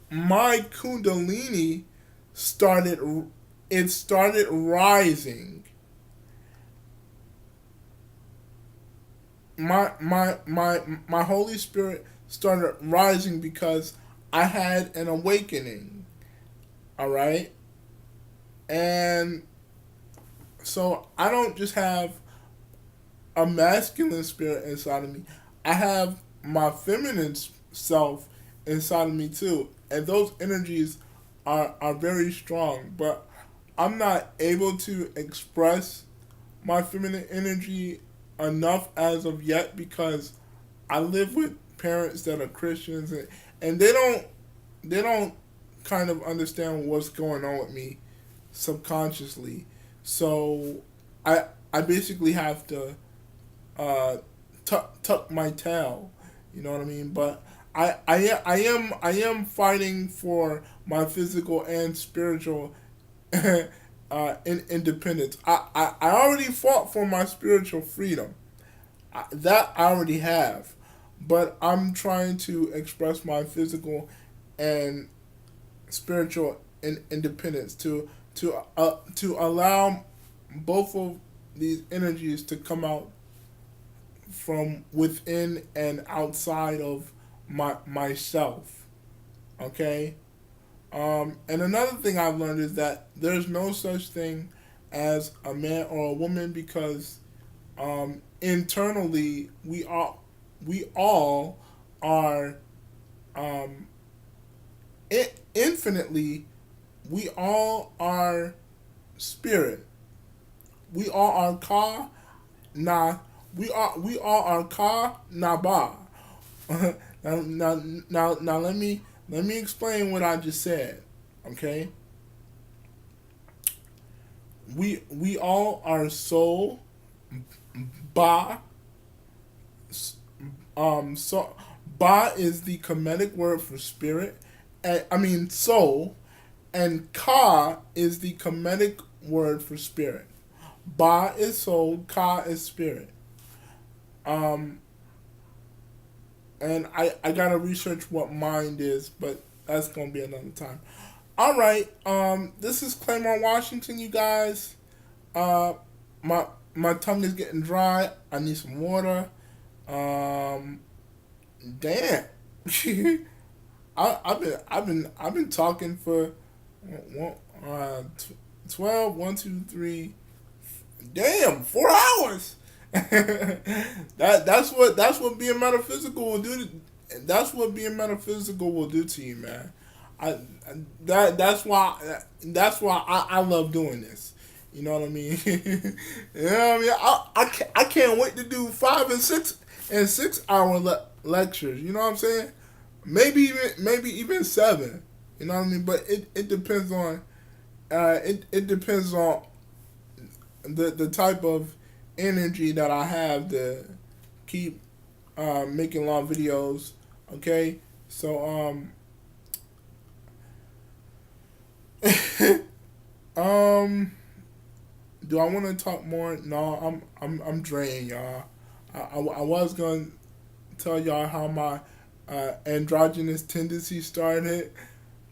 my kundalini started started rising. My Holy Spirit started rising because I had an awakening. All right, and so I don't just have a masculine spirit inside of me. I have my feminine self inside of me too, and those energies are very strong. But I'm not able to express my feminine energy enough as of yet because I live with parents that are Christians, and they don't kind of understand what's going on with me subconsciously. So I basically have to tuck my tail. You know what I mean? But I am fighting for my physical and spiritual independence. I already fought for my spiritual freedom. That I already have, but I'm trying to express my physical and spiritual independence to allow both of these energies to come out from within and outside of myself. Okay. And another thing I've learned is that there's no such thing as a man or a woman because internally we all are um, infinitely we all are spirit. We all are ka na. We all are ka na ba. Now let me explain what I just said. Okay, we all are soul ba. So ba is the Kemetic word for spirit. And, I mean soul, and ka is the Kemetic word for spirit. Ba is soul, ka is spirit. Um, and I gotta research what mind is, but that's gonna be another time. All right. This is Claymore, Washington. You guys. Uh, my my tongue is getting dry. I need some water. Um, damn. I've been talking for one, 12, 1, 2, 3. Damn, 4 hours. That's what being metaphysical will do. That's what being metaphysical will do to you, man. I that's why I love doing this. You know what I mean? You know what I mean? I can't wait to do 5 and 6 hour lectures. You know what I'm saying? Maybe even 7. You know what I mean? But it depends on it depends on the type of energy that I have to keep making long videos. Okay, so Um, do I want to talk more? No, I'm drained, y'all. I was gonna tell y'all how my androgynous tendency started,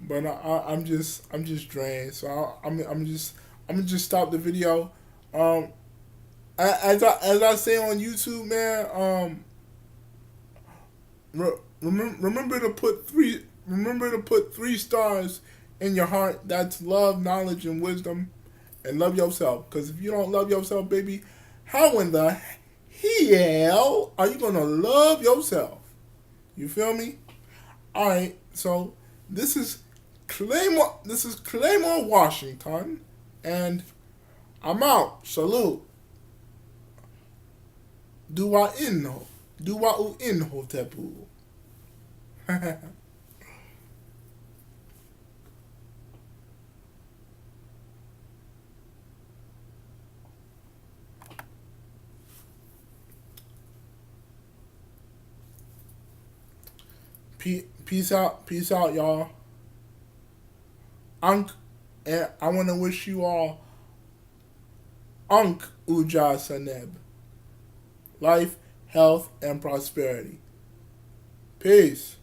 but I'm just drained. So I'm gonna just stop the video. Um, as I say on YouTube, man. Remember to put three stars in your heart. That's love, knowledge, and wisdom, and love yourself. Because if you don't love yourself, baby, how in the hell are you gonna love yourself? You feel me? All right. So this is Claymore. This is Claymore, Washington, and I'm out. Salute. Dua inno. Dua u inho tepu. Peace out, y'all. Unk, and I want to wish you all Unk Uja Saneb. Life, health, and prosperity. Peace.